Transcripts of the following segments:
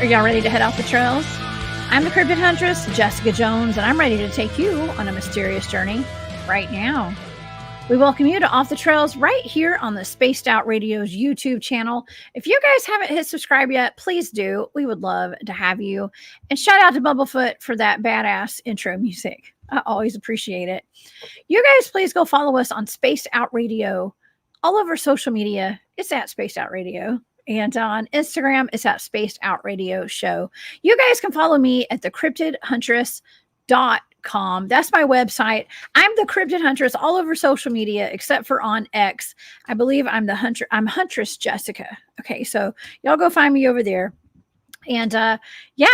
Are y'all ready to head off the trails? I'm the Cryptid Huntress, Jessica Jones, and I'm ready to take you on a mysterious journey right now. We welcome you to Off the Trails right here on the Spaced Out Radio's YouTube channel. If you guys haven't hit subscribe yet, please do. We would love to have you. And shout out to Bubblefoot for that badass intro music. I always appreciate it. You guys, please go follow us on Spaced Out Radio. All over social media, it's at Spaced Out Radio. And on Instagram, it's at Spaced Out Radio Show. You guys can follow me at thecryptidhuntress.com. That's my website. I'm the Cryptid Huntress all over social media, except for on X. I believe I'm Huntress Jessica. Okay, so y'all go find me over there. And yeah,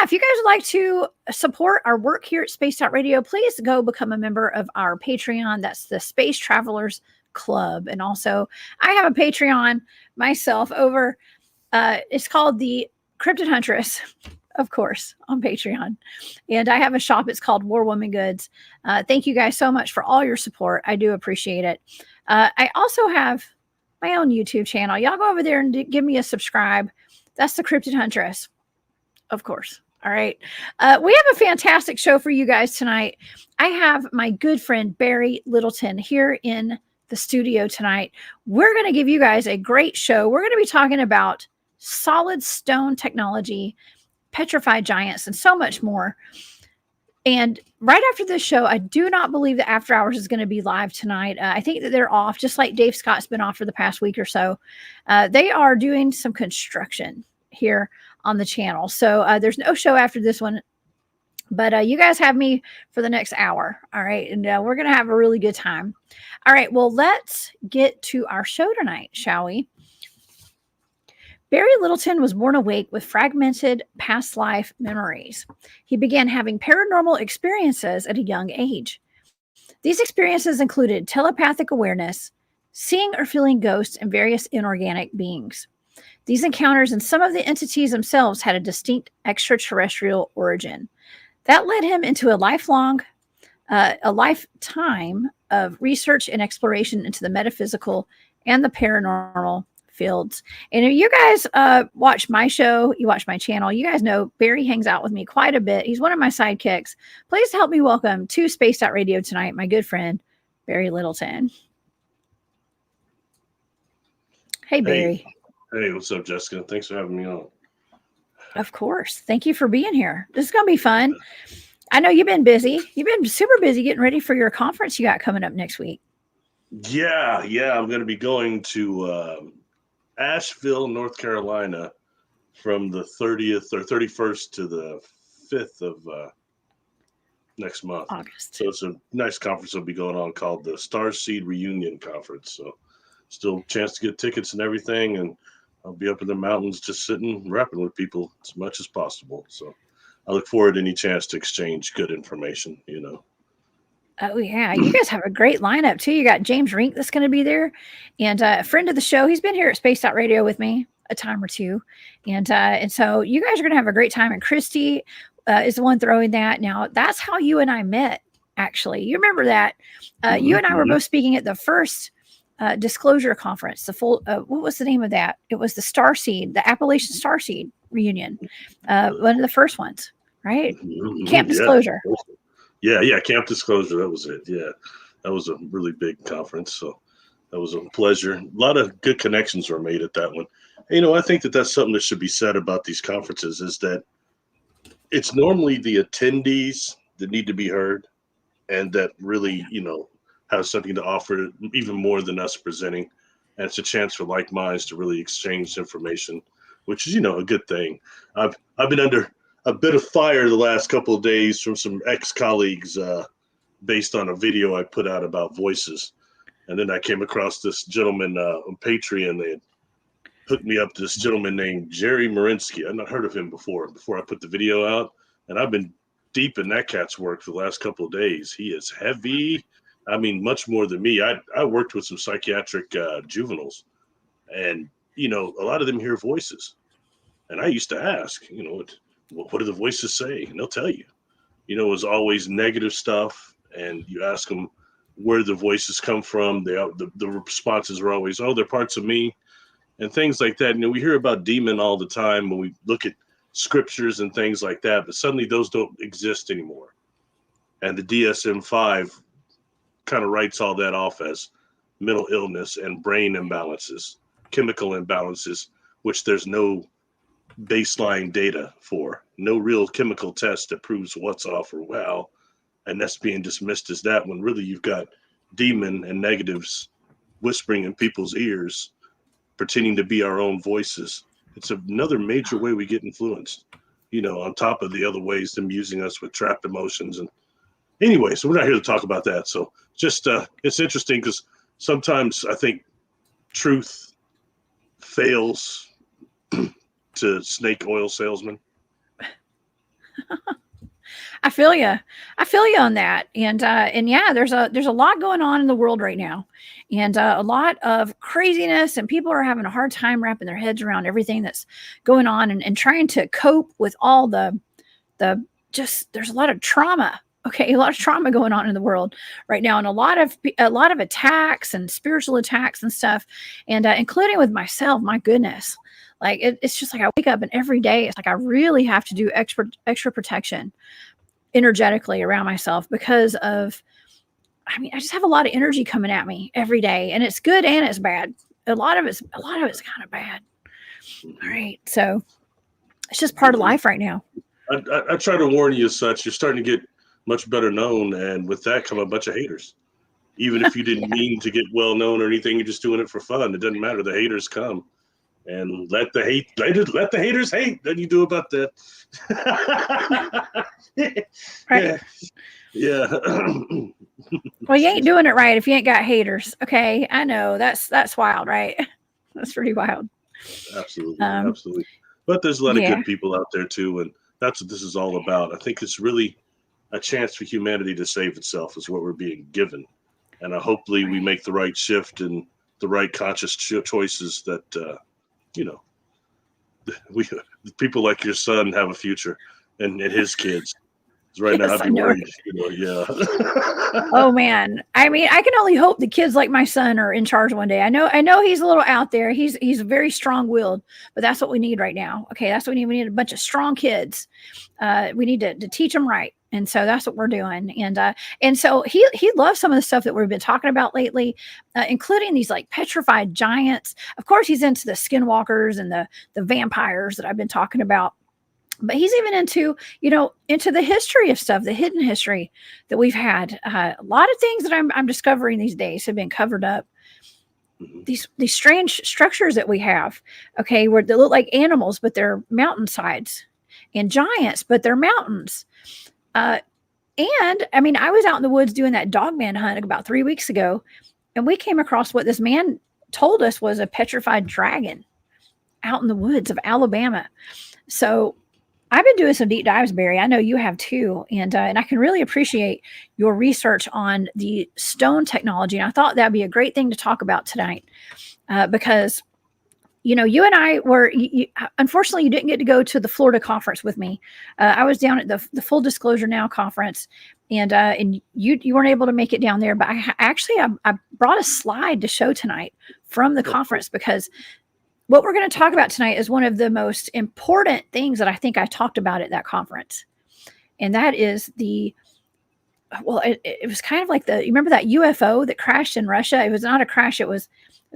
if you guys would like to support our work here at Spaced Out Radio, please go become a member of our Patreon. That's the Space Travelers Club. And also, I have a Patreon myself over. It's called the Cryptid Huntress, of course, on Patreon. And I have a shop. It's called War Woman Goods. Thank you guys so much for all your support. I do appreciate it. I also have my own YouTube channel. Y'all go over there and give me a subscribe. That's the Cryptid Huntress, of course. All right. We have a fantastic show for you guys tonight. I have my good friend, Barry Littleton, here in the studio tonight. We're going to give you guys a great show. We're going to be talking about solid stone technology, petrified giants, and so much more. And right after this show, I do not believe that After Hours is going to be live tonight. I think that they're off, just like Dave Scott's been off for the past week or so. They are doing some construction here on the channel. So there's no show after this one. But you guys have me for the next hour. All right. And we're going to have a really good time. All right. Well, let's get to our show tonight, shall we? Barry Littleton was born awake with fragmented past life memories. He began having paranormal experiences at a young age. These experiences included telepathic awareness, seeing or feeling ghosts, and various inorganic beings. These encounters and some of the entities themselves had a distinct extraterrestrial origin. That led him into a lifetime of research and exploration into the metaphysical and the paranormal fields. And if you guys watch my show, you watch my channel, you guys know Barry hangs out with me quite a bit. He's one of my sidekicks. Please help me welcome to Spaced Out Radio tonight, my good friend, Barry Littleton. Hey, Barry. Hey, what's up, Jessica? Thanks for having me on. Of course. Thank you for being here. This is going to be fun. I know you've been busy. You've been super busy getting ready for your conference you got coming up next week. Yeah. I'm going to be going to Asheville, North Carolina from the 30th or 31st to the 5th of next month. August. So it's a nice conference that'll be going on called the Starseed Reunion Conference. So still a chance to get tickets and everything. And I'll be up in the mountains just sitting, rapping with people as much as possible. So I look forward to any chance to exchange good information, you know. Oh, yeah. You guys have a great lineup, too. You got James Rink that's going to be there. And a friend of the show, he's been here at Spaced Out Radio with me a time or two. And so you guys are going to have a great time. And Christy is the one throwing that. Now, that's how you and I met, actually. You remember that. You and I were both speaking at the first Disclosure Conference. The full, what was the name of that? It was the Starseed, the Appalachian Starseed reunion. One of the first ones, right? Camp Disclosure. Yeah, Camp Disclosure. That was it. Yeah, that was a really big conference. So that was a pleasure. A lot of good connections were made at that one. You know, I think that that's something that should be said about these conferences is that it's normally the attendees that need to be heard and that really, you know, have something to offer even more than us presenting. And it's a chance for like minds to really exchange information, which is, you know, a good thing. I've been under a bit of fire the last couple of days from some ex-colleagues based on a video I put out about voices. And then I came across this gentleman on Patreon. They had hooked me up to this gentleman named Jerry Marinsky. I'd not heard of him before I put the video out. And I've been deep in that cat's work for the last couple of days. He is heavy. I mean, much more than me. I worked with some psychiatric juveniles. And, you know, a lot of them hear voices. And I used to ask, you know, what do the voices say? And they'll tell you. You know, it was always negative stuff. And you ask them where the voices come from. The responses were always, oh, they're parts of me. And things like that. You know, we hear about demon all the time when we look at scriptures and things like that, but suddenly those don't exist anymore. And the DSM-5 kind of writes all that off as mental illness and brain imbalances, chemical imbalances, which there's no baseline data for, no real chemical test that proves what's off or well, and that's being dismissed as that, when really you've got demon and negatives whispering in people's ears, pretending to be our own voices. It's another major way we get influenced, on top of the other ways, them using us with trapped emotions. And anyway, so we're not here to talk about that. So just, it's interesting because sometimes I think truth fails to snake oil salesmen. I feel you. I feel you on that. And yeah, there's a lot going on in the world right now, and a lot of craziness, and people are having a hard time wrapping their heads around everything that's going on, and trying to cope with all the there's a lot of trauma. Okay, a lot of trauma going on in the world right now, and a lot of attacks and spiritual attacks and stuff, and including with myself. My goodness, like it's just like I wake up and every day it's like I really have to do extra protection energetically around myself, because of, I just have a lot of energy coming at me every day, and it's good and it's bad. A lot of it's kind of bad. All right, so it's just part of life right now. I try to warn you as such. You're starting to get much better known, and with that come a bunch of haters. Even if you didn't mean to get well known or anything, you're just doing it for fun. It doesn't matter. The haters come, and let the haters hate. Nothing you do about that. Right. Yeah. Well, you ain't doing it right if you ain't got haters. Okay, I know that's wild, right? That's pretty wild. Absolutely, absolutely. But there's a lot of good people out there too, and that's what this is all about. I think it's really a chance for humanity to save itself is what we're being given, and hopefully we make the right shift and the right conscious choices that people like your son have a future, and his kids. Right now, I'd be worried. Yeah. Oh man, I can only hope the kids like my son are in charge one day. I know he's a little out there. He's very strong-willed, but that's what we need right now. Okay, that's what we need. We need a bunch of strong kids. We need to teach them right, and so that's what we're doing. And so he loves some of the stuff that we've been talking about lately, including these like petrified giants. Of course, he's into the skinwalkers and the vampires that I've been talking about. But he's even into the history of stuff, the hidden history that we've had. A lot of things that I'm discovering these days have been covered up. Mm-hmm. These strange structures that we have, okay, where they look like animals, but they're mountainsides, and giants, but they're mountains. And I was out in the woods doing that dogman hunt about 3 weeks ago, and we came across what this man told us was a petrified dragon out in the woods of Alabama. So I've been doing some deep dives, Barry. I know you have too. And I can really appreciate your research on the stone technology. And I thought that'd be a great thing to talk about tonight, because, you and I were, unfortunately, you didn't get to go to the Florida conference with me. I was down at the Full Disclosure Now conference, and you weren't able to make it down there. But I brought a slide to show tonight from the conference, because what we're going to talk about tonight is one of the most important things that I think I talked about at that conference. And that is it was kind of like you remember that UFO that crashed in Russia? It was not a crash. It was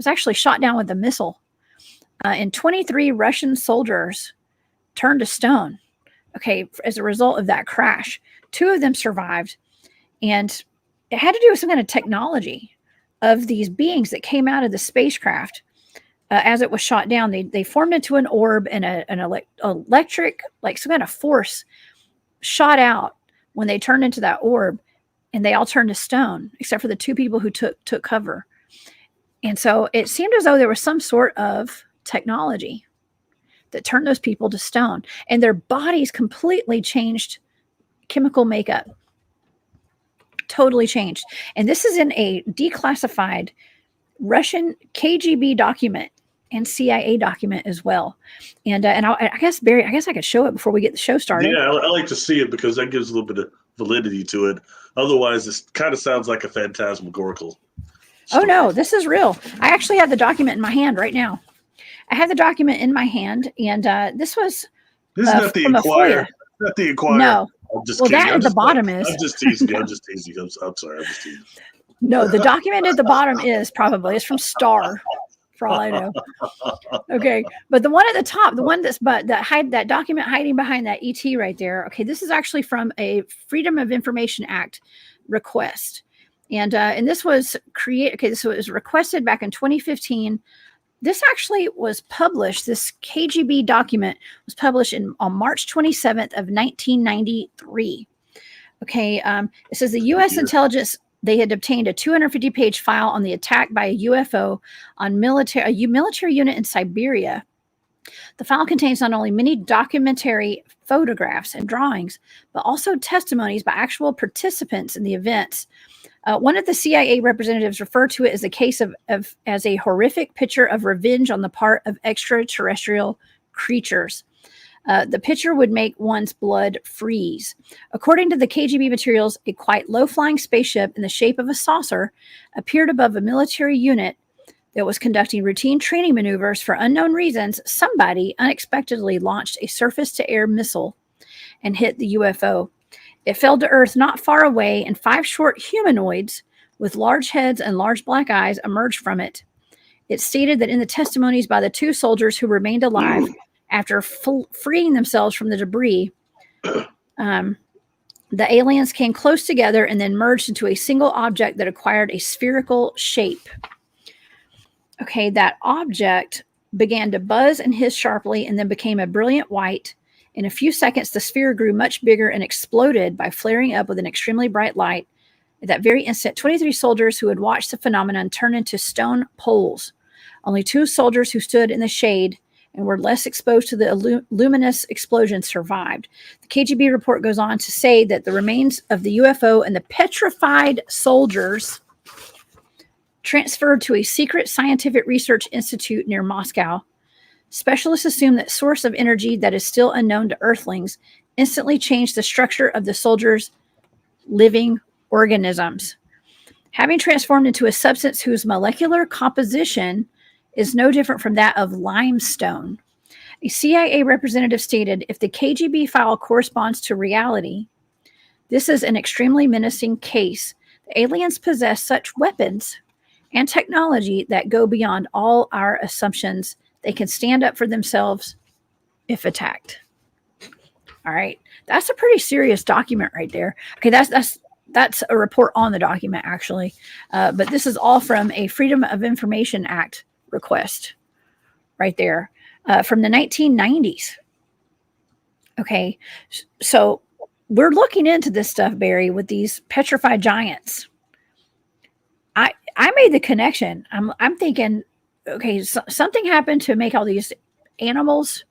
actually shot down with a missile. And 23 Russian soldiers turned to stone, okay, as a result of that crash. 2 of them survived. And it had to do with some kind of technology of these beings that came out of the spacecraft. As it was shot down, they formed into an orb, and an electric, like some kind of force, shot out when they turned into that orb, and they all turned to stone, except for the 2 people who took cover. And so it seemed as though there was some sort of technology that turned those people to stone, and their bodies completely changed chemical makeup, totally changed. And this is in a declassified Russian KGB document and CIA document as well. And I guess, Barry, I could show it before we get the show started. Yeah, I like to see it because that gives a little bit of validity to it. Otherwise, this kind of sounds like a phantasmagorical story. Oh, no, this is real. I actually have the document in my hand right now. I have the document in my hand, and this was Isn't that the from a Inquirer? FOIA. Not the Inquirer. No. I'm just Well, kidding. that at the bottom is. I'm just teasing you. I'm just teasing you. I'm sorry. I'm just teasing. No, the document at the bottom is probably. It's from Star, for all I know. Okay, but the one at the top, the one that document hiding behind that ET right there. Okay, this is actually from a Freedom of Information Act request, and this was created. Okay, so it was requested back in 2015. This actually was published. This KGB document was published on March 27th of 1993. Okay, it says the U.S. intelligence, they had obtained a 250-page file on the attack by a UFO on a military unit in Siberia. The file contains not only many documentary photographs and drawings, but also testimonies by actual participants in the events. One of the CIA representatives referred to it as a case as a horrific picture of revenge on the part of extraterrestrial creatures. The picture would make one's blood freeze. According to the KGB materials, a quite low-flying spaceship in the shape of a saucer appeared above a military unit that was conducting routine training maneuvers. For unknown reasons, somebody unexpectedly launched a surface-to-air missile and hit the UFO. It fell to Earth not far away, and 5 short humanoids with large heads and large black eyes emerged from it. It stated that in the testimonies by the 2 soldiers who remained alive after freeing themselves from the debris, the aliens came close together and then merged into a single object that acquired a spherical shape. Okay, that object began to buzz and hiss sharply and then became a brilliant white. In a few seconds, the sphere grew much bigger and exploded by flaring up with an extremely bright light. At that very instant, 23 soldiers who had watched the phenomenon turned into stone poles. Only 2 soldiers who stood in the shade and were less exposed to the luminous explosion survived. The KGB report goes on to say that the remains of the UFO and the petrified soldiers transferred to a secret scientific research institute near Moscow. Specialists assume that source of energy that is still unknown to Earthlings instantly changed the structure of the soldiers' living organisms, having transformed into a substance whose molecular composition is no different from that of limestone. A CIA representative stated, if the KGB file corresponds to reality, this is an extremely menacing case. The aliens possess such weapons and technology that go beyond all our assumptions. They can stand up for themselves if attacked. All right. That's a pretty serious document right there. Okay, that's a report on the document, actually. But this is all from a Freedom of Information Act request right there from the 1990s. Okay. So we're looking into this stuff, Barry, with these petrified giants. I made the connection. I'm thinking, okay, so something happened to make all these animals,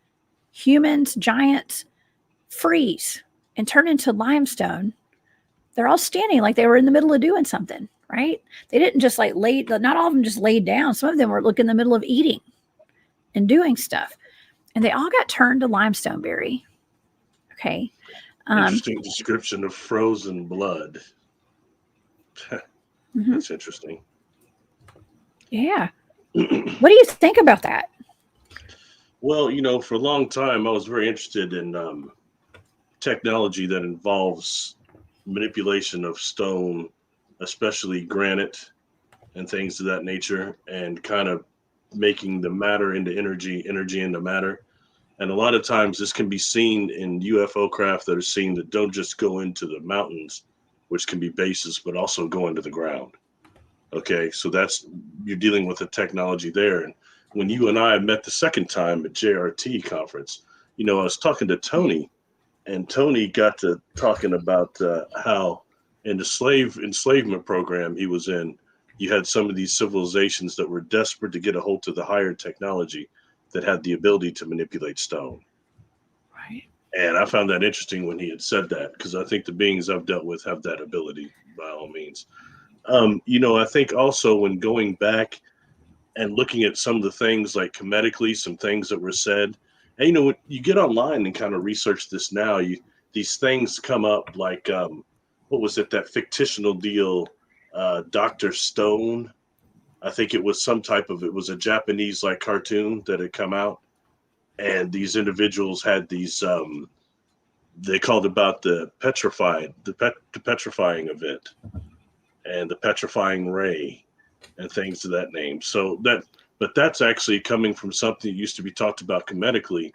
humans, giants, freeze and turn into limestone. They're all standing like they were in the middle of doing something, right? They didn't just like not all of them just laid down. Some of them were in the middle of eating and doing stuff. And they all got turned to limestone, Barry. Okay. Interesting description of frozen blood. That's interesting. Yeah. What do you think about that? Well, for a long time, I was very interested in technology that involves manipulation of stone, especially granite and things of that nature, and kind of making the matter into energy into matter. And a lot of times this can be seen in UFO craft that are seen that don't just go into the mountains, which can be bases, but also go into the ground. Okay, so you're dealing with a technology there. And when you and I met the second time at JRT conference, I was talking to Tony, and Tony got to talking about how in the enslavement program he was in, you had some of these civilizations that were desperate to get a hold of the higher technology that had the ability to manipulate stone. Right. And I found that interesting when he had said that, because I think the beings I've dealt with have that ability by all means. I think also when going back and looking at some of the things like comedically, some things that were said, and when you get online and kind of research this now, these things come up like, what was it, that fictional deal, Dr. Stone? I think it was it was a Japanese like cartoon that had come out. and these individuals had these. They called about the petrified, the petrifying event, and the petrifying ray, and things of that name. But that's actually coming from something that used to be talked about comedically,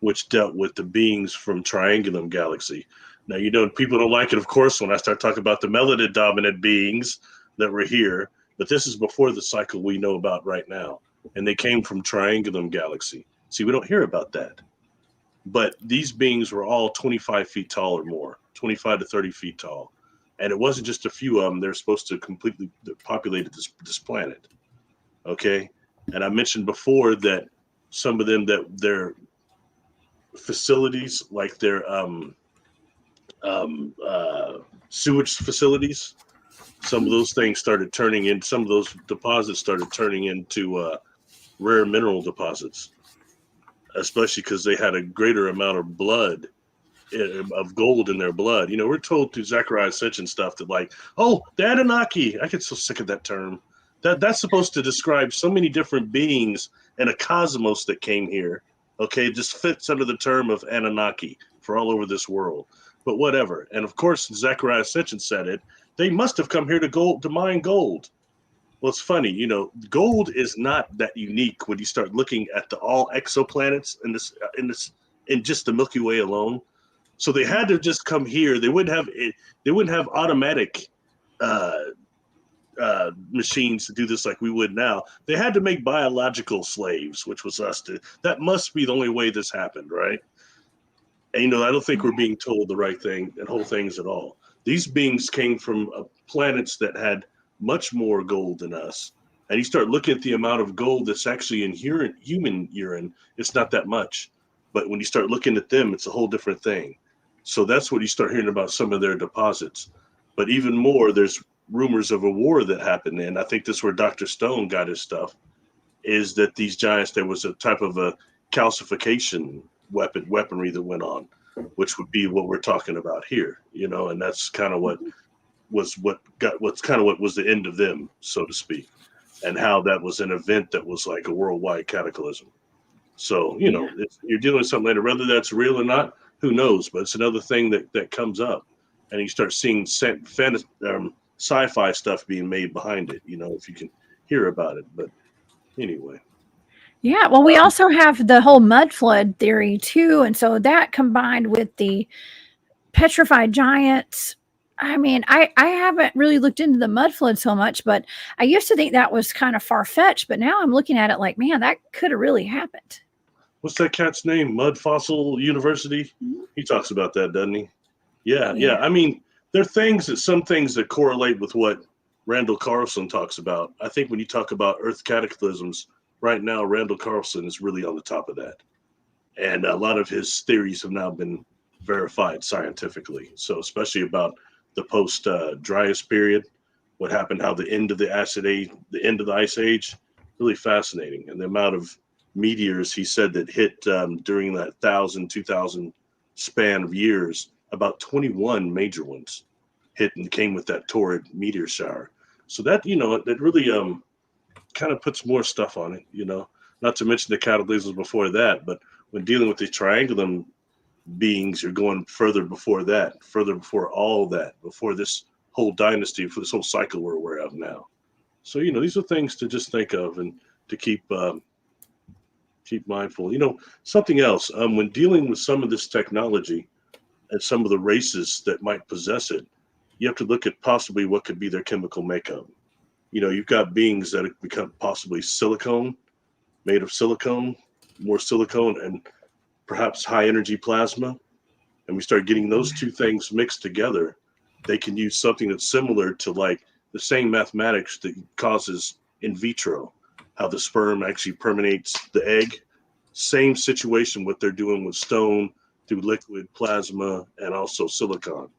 which dealt with the beings from Triangulum Galaxy. Now, people don't like it, of course, when I start talking about the melanated dominant beings that were here, but this is before the cycle we know about right now. And they came from Triangulum Galaxy. See, we don't hear about that. But these beings were all 25 feet tall or more, 25 to 30 feet tall. And it wasn't just a few of them. They're supposed to completely populate this planet. Okay? And I mentioned before that some of them, that their facilities, like their sewage facilities, some of those things started turning in, some of those deposits started turning into rare mineral deposits, especially because they had a greater amount of blood, of gold in their blood. We're told through Zechariah Ascension stuff that, like, oh, the Anunnaki, I get so sick of that term. That's supposed to describe so many different beings and a cosmos that came here. Okay, it just fits under the term of Anunnaki for all over this world. But whatever. And of course, Zechariah Ascension said it. They must have come here to mine gold. Well, it's funny, gold is not that unique when you start looking at all exoplanets in just the Milky Way alone. So they had to just come here. They wouldn't have automatic machines to do this like we would now. They had to make biological slaves, which was us. That must be the only way this happened, right? And I don't think we're being told the right thing and whole things at all. These beings came from planets that had much more gold than us. And you start looking at the amount of gold that's actually in human urine, it's not that much. But when you start looking at them, it's a whole different thing. So that's what you start hearing about some of their deposits. But even more, there's rumors of a war that happened. And I think this is where Dr. Stone got his stuff, is that these giants, there was a type of a calcification weaponry that went on, which would be what we're talking about here, and that's kind of what was the end of them, so to speak, and how that was an event that was like a worldwide cataclysm. So, you're dealing with something later, whether that's real or not, who knows, but it's another thing that comes up, and you start seeing sci-fi stuff being made behind it, if you can hear about it. But anyway. Yeah, well, we also have the whole mud flood theory too, and so that combined with the petrified giants. I mean, I haven't really looked into the mud flood so much, but I used to think that was kind of far-fetched, but now I'm looking at it like, man, that could have really happened. What's that cat's name? Mud Fossil University? Mm-hmm. He talks about that, doesn't he? Yeah. I mean, there are some things that correlate with what Randall Carlson talks about. I think when you talk about Earth cataclysms, right now, Randall Carlson is really on the top of that. And a lot of his theories have now been verified scientifically. So especially about the post-Dryas period, what happened, how the end of the Ice Age, really fascinating. And the amount of meteors he said that hit during that 2,000 span of years, about 21 major ones hit and came with that torrid meteor shower. So that, that really kind of puts more stuff on it, not to mention the cataclysms before that. But when dealing with the triangulum beings, you're going further before that, further before all that, before this whole dynasty, for this whole cycle we're aware of now. So, these are things to just think of and to keep mindful. Something else, when dealing with some of this technology and some of the races that might possess it, you have to look at possibly what could be their chemical makeup. You've got beings that have become possibly silicone, made of silicone, more silicone, and perhaps high energy plasma. And we start getting those two things mixed together. They can use something that's similar to like the same mathematics that causes in vitro, how the sperm actually permeates the egg. Same situation what they're doing with stone through liquid plasma and also silicon.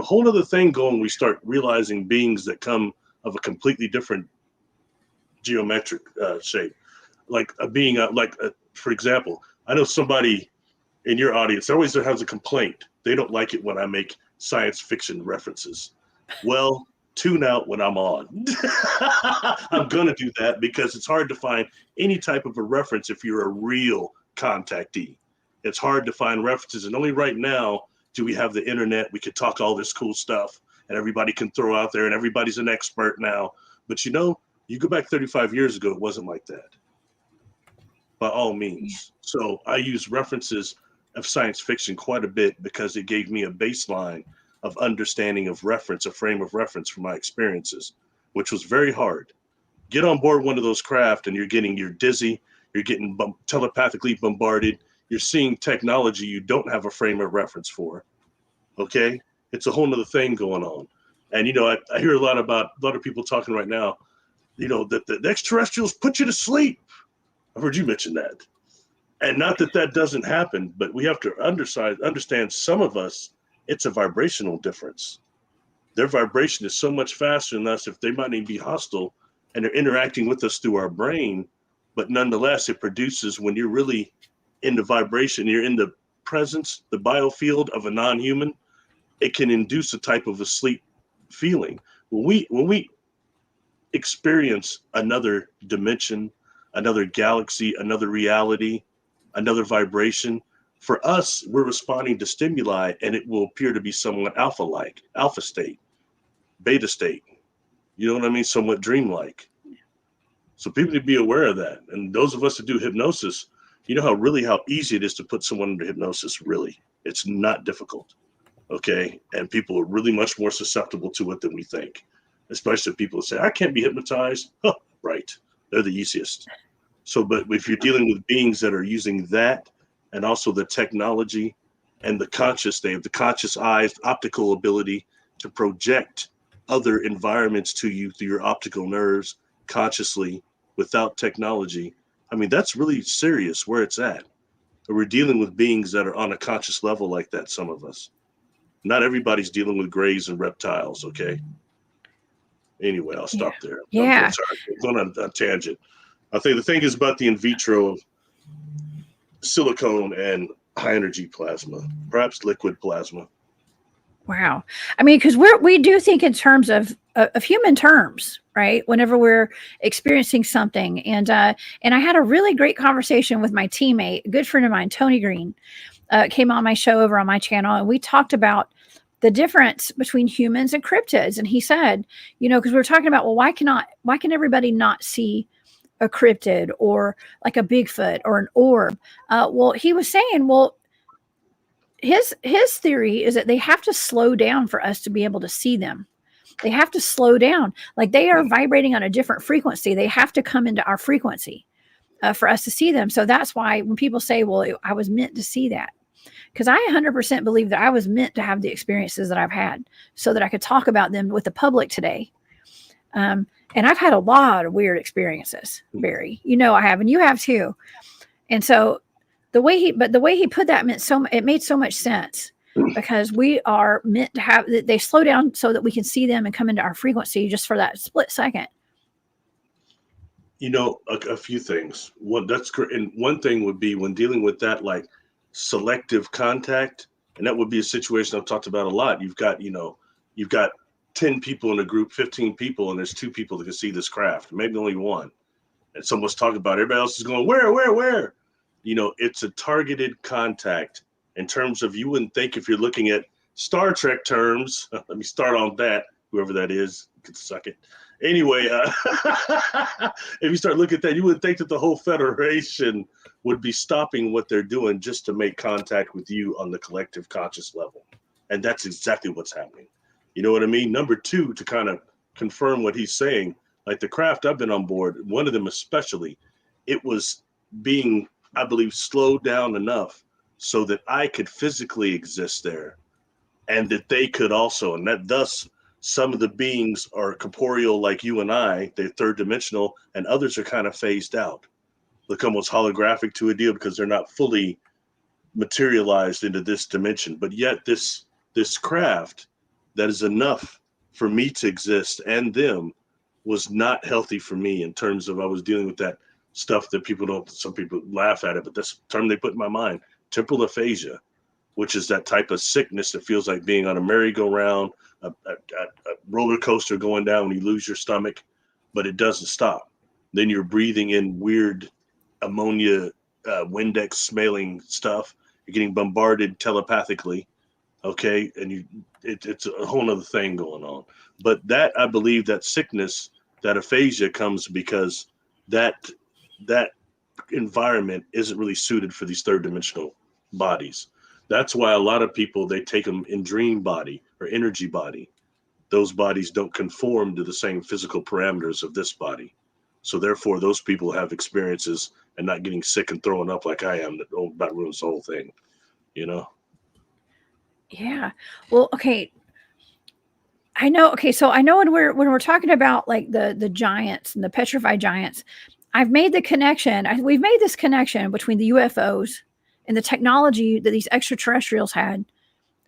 Whole other thing going, we start realizing beings that come of a completely different geometric shape, like a being for example, I know somebody in your audience always has a complaint. They don't like it when I make science fiction references. Well, tune out when I'm on. I'm going to do that because it's hard to find any type of a reference if you're a real contactee. It's hard to find references. And only right now do we have the internet. We could talk all this cool stuff and everybody can throw out there and everybody's an expert now. But you go back 35 years ago, it wasn't like that. By all means. So I use references of science fiction quite a bit because it gave me a baseline of understanding of reference, a frame of reference for my experiences, which was very hard. Get on board one of those craft and you're dizzy, you're getting telepathically bombarded, you're seeing technology you don't have a frame of reference for. Okay? It's a whole nother thing going on. And, I hear a lot of people talking right now, that the extraterrestrials put you to sleep. I've heard you mention that. And not that doesn't happen, but we have to understand some of us, it's a vibrational difference. Their vibration is so much faster than us. If they might even be hostile and they're interacting with us through our brain, but nonetheless, it produces, when you're really in the vibration, you're in the presence, the biofield of a non-human, it can induce a type of a sleep feeling. When we experience another dimension, another galaxy, another reality, another vibration, for us, we're responding to stimuli and it will appear to be somewhat alpha-like, alpha state, beta state. You know what I mean? Somewhat dreamlike. So people need to be aware of that. And those of us that do hypnosis, you know how easy it is to put someone under hypnosis, really. It's not difficult. Okay. And people are really much more susceptible to it than we think. Especially people say, I can't be hypnotized. Huh, right. They're the easiest. So, but if you're dealing with beings that are using that and also the technology and the conscious, they have the conscious eyes, optical ability to project other environments to you through your optical nerves consciously without technology. I mean, that's really serious where it's at. We're dealing with beings that are on a conscious level like that, some of us. Not everybody's dealing with grays and reptiles, okay? Anyway, I'll stop there. Yeah. I'm sorry, I'm going on a tangent. I think the thing is about the in vitro silicone and high energy plasma, perhaps liquid plasma. Wow. I mean, because we do think in terms of human terms, right? Whenever we're experiencing something. And I had a really great conversation with my teammate, a good friend of mine, Tony Green, came on my show over on my channel, and we talked about the difference between humans and cryptids. And he said, because we were talking about, well, why can everybody not see a cryptid or like a Bigfoot or an orb? Well, he was saying, well, his theory is that they have to slow down for us to be able to see them. They have to slow down. Like they are vibrating on a different frequency. They have to come into our frequency for us to see them. So that's why when people say, well, I was meant to see that. Because I 100% believe that I was meant to have the experiences that I've had so that I could talk about them with the public today. And I've had a lot of weird experiences, Barry. I have, and you have too. And so the way he put that it made so much sense, because we are meant to have, they slow down so that we can see them and come into our frequency just for that split second. A few things. That's great. And one thing would be when dealing with that, like selective contact, and that would be a situation I've talked about a lot. You've got 10 people in a group, 15 people, and there's 2 people that can see this craft, maybe only one. And someone's talking about it, everybody else is going, where? It's a targeted contact in terms of, you wouldn't think, if you're looking at Star Trek terms, let me start on that, whoever that is, could suck it. Anyway, if you start looking at that, you would think that the whole Federation would be stopping what they're doing just to make contact with you on the collective conscious level. And that's exactly what's happening. You know what I mean? Number 2, to kind of confirm what he's saying, like the craft I've been on board, one of them especially, it was being, I believe, slowed down enough so that I could physically exist there, and that they could also, and that thus some of the beings are corporeal like you and I, they're third dimensional, and others are kind of phased out, look almost holographic to a deal, because they're not fully materialized into this dimension. But yet this craft that is enough for me to exist and them was not healthy for me, in terms of I was dealing with that stuff that some people laugh at it, but that's a term they put in my mind, temporal aphasia, which is that type of sickness that feels like being on a merry-go-round, a roller coaster going down when you lose your stomach, but it doesn't stop. Then you're breathing in weird ammonia Windex smelling stuff. You're getting bombarded telepathically. Okay. And it's a whole other thing going on. But that, I believe that sickness, that aphasia comes because that environment isn't really suited for these third dimensional bodies. That's why a lot of people, they take them in dream body or energy body. Those bodies don't conform to the same physical parameters of this body. So therefore, those people have experiences and not getting sick and throwing up like I am. That about ruins the whole thing, you know? Yeah. Well, okay. I know. Okay. So I know when we're talking about like the giants and the petrified giants, I've made the connection. We've made this connection between the UFOs and the technology that these extraterrestrials had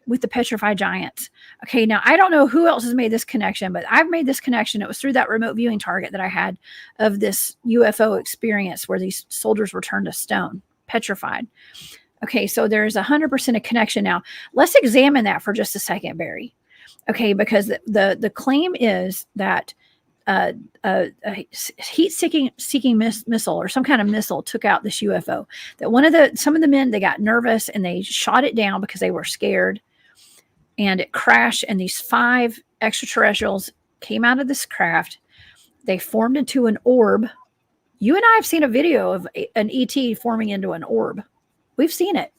with the petrified giants. Okay, now I don't know who else has made this connection, but I've made this connection. It was through that remote viewing target that I had of this UFO experience where these soldiers were turned to stone, petrified. Okay, so there's 100% a connection now. Let's examine that for just a second, Barry. Okay, because the claim is that a heat-seeking missile or some kind of missile took out this UFO. That some of the men, they got nervous and they shot it down because they were scared, and it crashed. And these 5 extraterrestrials came out of this craft. They formed into an orb. You and I have seen a video of an ET forming into an orb. We've seen it.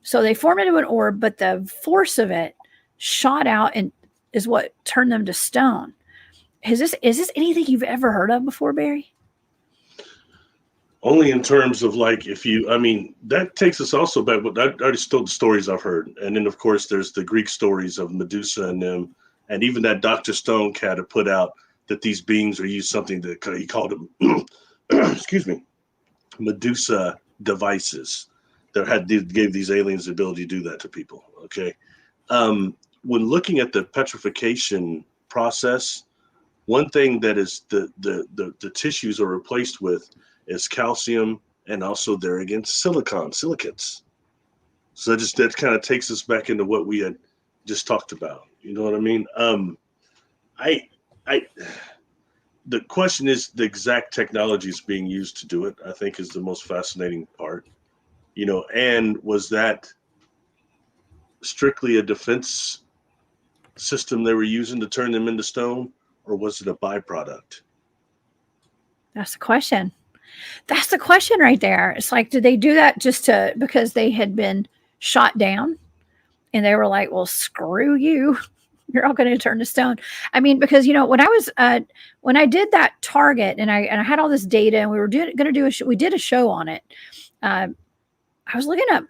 So they formed into an orb, but the force of it shot out and is what turned them to stone. Is this anything you've ever heard of before, Barry? Only in terms of like, that takes us also back, but I already told the stories I've heard. And then of course there's the Greek stories of Medusa and them. And even that Dr. Stone cat had put out that these beings are used something that he called them, excuse me, Medusa devices that gave these aliens the ability to do that to people. Okay. When looking at the petrification process, one thing that is the tissues are replaced with is calcium, and also there again silicates. So that kind of takes us back into what we had just talked about. You know what I mean? The question is the exact technologies being used to do it, I think, is the most fascinating part. You know, and was that strictly a defense system they were using to turn them into stone, or was it a byproduct? That's the question. That's the question right there. It's like, did they do that just because they had been shot down and they were like, well, screw you. You're all going to turn to stone. I mean, because, you know, when I did that target and I had all this data and we were going to do we did a show on it. I was looking up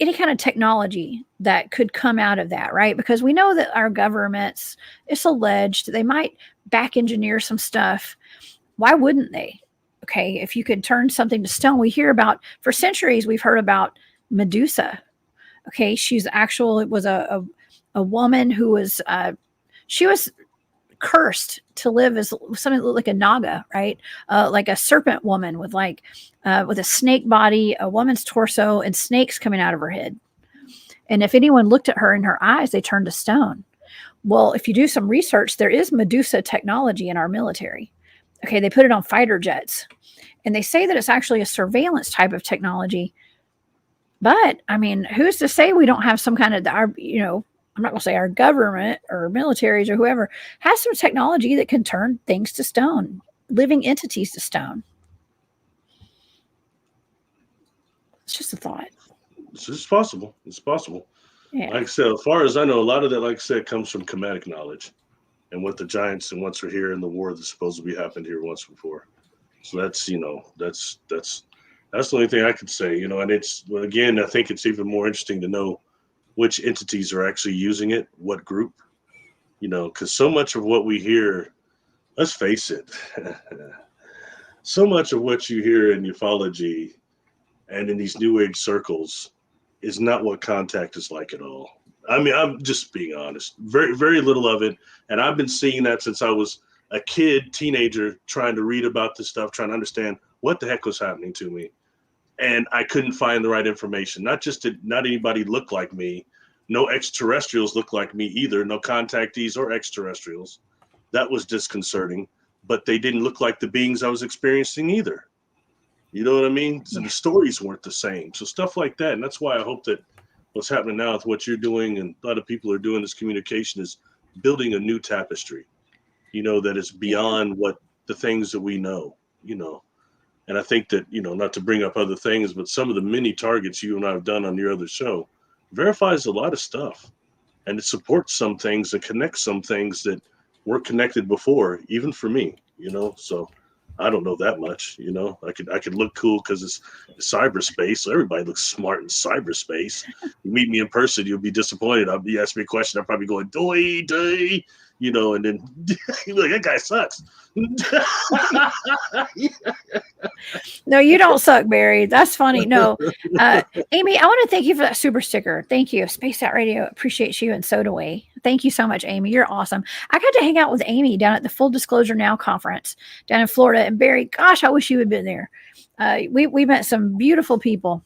any kind of technology that could come out of that, right? Because we know that our governments, it's alleged they might back engineer some stuff. Why wouldn't they? Okay, if you could turn something to stone, we hear about, for centuries, we've heard about Medusa. Okay, it was a woman who was, she was cursed to live as something that looked like a naga, right? Like a serpent woman with with a snake body, a woman's torso, and snakes coming out of her head. And if anyone looked at her in her eyes, they turned to stone. Well, if you do some research, there is Medusa technology in our military. Okay, they put it on fighter jets. And they say that it's actually a surveillance type of technology. But, I mean, who's to say we don't have some kind of, I'm not going to say our government or militaries or whoever has some technology that can turn things to stone, living entities to stone. It's just a thought. It's just possible. It's possible. Yeah. Like I said, as far as I know, a lot of that, like I said, comes from comedic knowledge and what the giants and once are here in the war that supposedly happened here once before. So that's, that's the only thing I could say, and again, I think it's even more interesting to know which entities are actually using it, what group, because so much of what we hear, let's face it, so much of what you hear in ufology and in these new age circles is not what contact is like at all. I mean, I'm just being honest, very, very little of it. And I've been seeing that since I was a teenager, trying to read about this stuff, trying to understand what the heck was happening to me. And I couldn't find the right information. Not anybody looked like me. No extraterrestrials looked like me either. No contactees or extraterrestrials. That was disconcerting. But they didn't look like the beings I was experiencing either. You know what I mean? So the stories weren't the same. So stuff like that. And that's why I hope that what's happening now with what you're doing and a lot of people are doing this communication is building a new tapestry, that is beyond what the things that we know, And I think that, not to bring up other things, but some of the mini targets you and I have done on your other show verifies a lot of stuff. And it supports some things and connects some things that weren't connected before, even for me, So I don't know that much, I could look cool because it's cyberspace. So everybody looks smart in cyberspace. You meet me in person, you'll be disappointed. I'll be asking me a question. I'm probably going, doy, and then you're like, that guy sucks. No, you don't suck, Barry. That's funny. No, Amy, I want to thank you for that super sticker. Thank you. Spaced Out Radio appreciates you, and so do we. Thank you so much, Amy. You're awesome. I got to hang out with Amy down at the Full Disclosure Now conference down in Florida. And Barry, gosh, I wish you had been there. We met some beautiful people,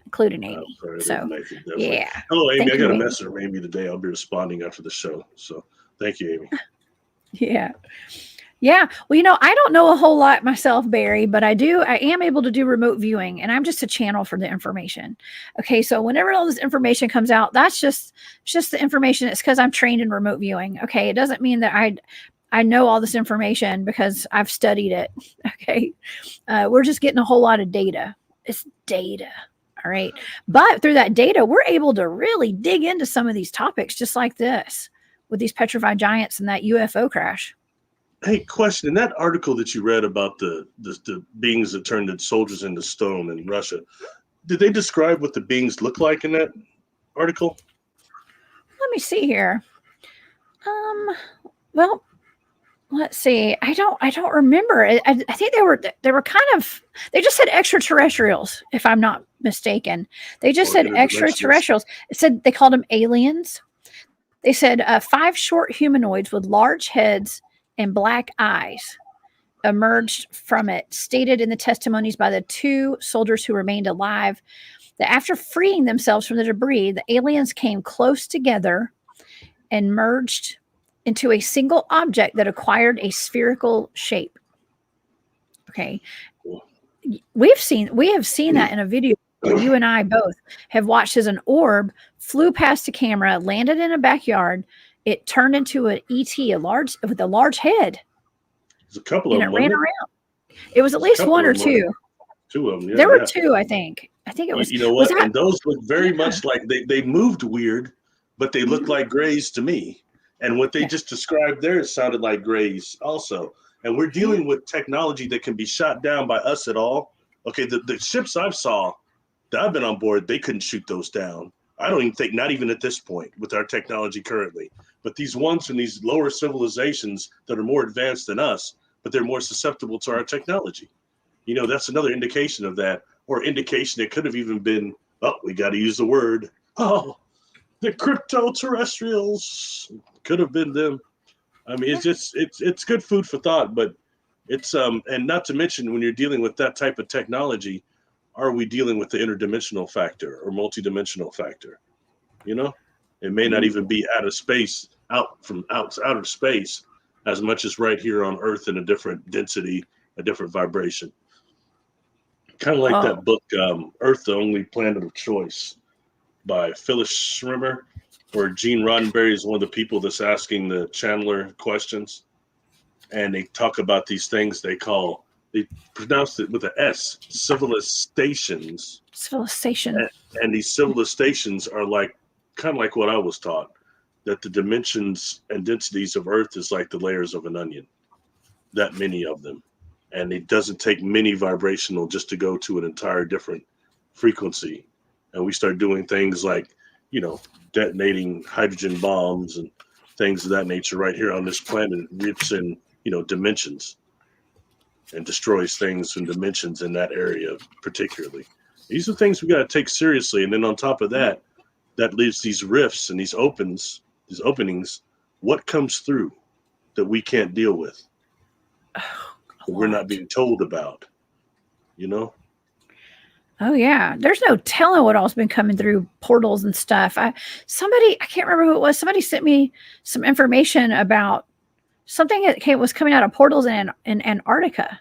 including Amy. So, yeah. Hello, Amy. I got a message from Amy today. I'll be responding after the show. So, thank you, Amy. Yeah. Yeah. Well, I don't know a whole lot myself, Barry, but I am able to do remote viewing, and I'm just a channel for the information. Okay. So whenever all this information comes out, it's just the information. It's because I'm trained in remote viewing. Okay. It doesn't mean that I know all this information because I've studied it. Okay. We're just getting a whole lot of data. It's data. All right. But through that data, we're able to really dig into some of these topics, just like this with these petrified giants and that UFO crash. Hey, question. In that article that you read about the beings that turned the soldiers into stone in Russia, did they describe what the beings look like in that article? Let me see here. Well, let's see. I don't remember. I think they were kind of, they just said extraterrestrials, if I'm not mistaken. They just said extraterrestrials. It said they called them aliens. They said 5 short humanoids with large heads and black eyes emerged from it, stated in the testimonies by the 2 soldiers who remained alive, that after freeing themselves from the debris, the aliens came close together and merged into a single object that acquired a spherical shape. Okay. We have seen that in a video. You and I both have watched as an orb flew past the camera, landed in a backyard. It turned into an ET, with a large head. There's a couple of them. And it ran around. It was at least 1 or 2. 2 of them. Yeah, there were 2, I think. I think it was. You know what? And those look very much like they moved weird, but they looked like grays to me. And what they just described there sounded like grays also. And we're dealing with technology that can be shot down by us at all. Okay, the ships I've saw that I've been on board, they couldn't shoot those down. I don't even think, not even at this point with our technology currently. But these ones from these lower civilizations that are more advanced than us, but they're more susceptible to our technology. That's another indication of that, or indication it could have even been, we got to use the word, the crypto-terrestrials. Could have been them. I mean, it's good food for thought, but it's, and not to mention when you're dealing with that type of technology, are we dealing with the interdimensional factor or multidimensional factor? It may not even be out of space, out of space, as much as right here on Earth in a different density, a different vibration. Kind of like that book, Earth, the Only Planet of Choice, by Phyllis Schremer, where Gene Roddenberry is one of the people that's asking the Chandler questions. And they talk about these things they pronounce it with an S, civilizations. Civilization. And these civilizations are kind of like what I was taught, that the dimensions and densities of Earth is like the layers of an onion, that many of them. And it doesn't take many vibrational just to go to an entire different frequency. And we start doing things like, detonating hydrogen bombs and things of that nature right here on this planet, rips in, dimensions and destroys things in dimensions in that area particularly. These are things we got to take seriously. And then on top of that, that leaves these rifts and these openings. What comes through that we can't deal with? That we're not being told about, Oh yeah, there's no telling what all's been coming through portals and stuff. I can't remember who it was. Somebody sent me some information about something that was coming out of portals in Antarctica.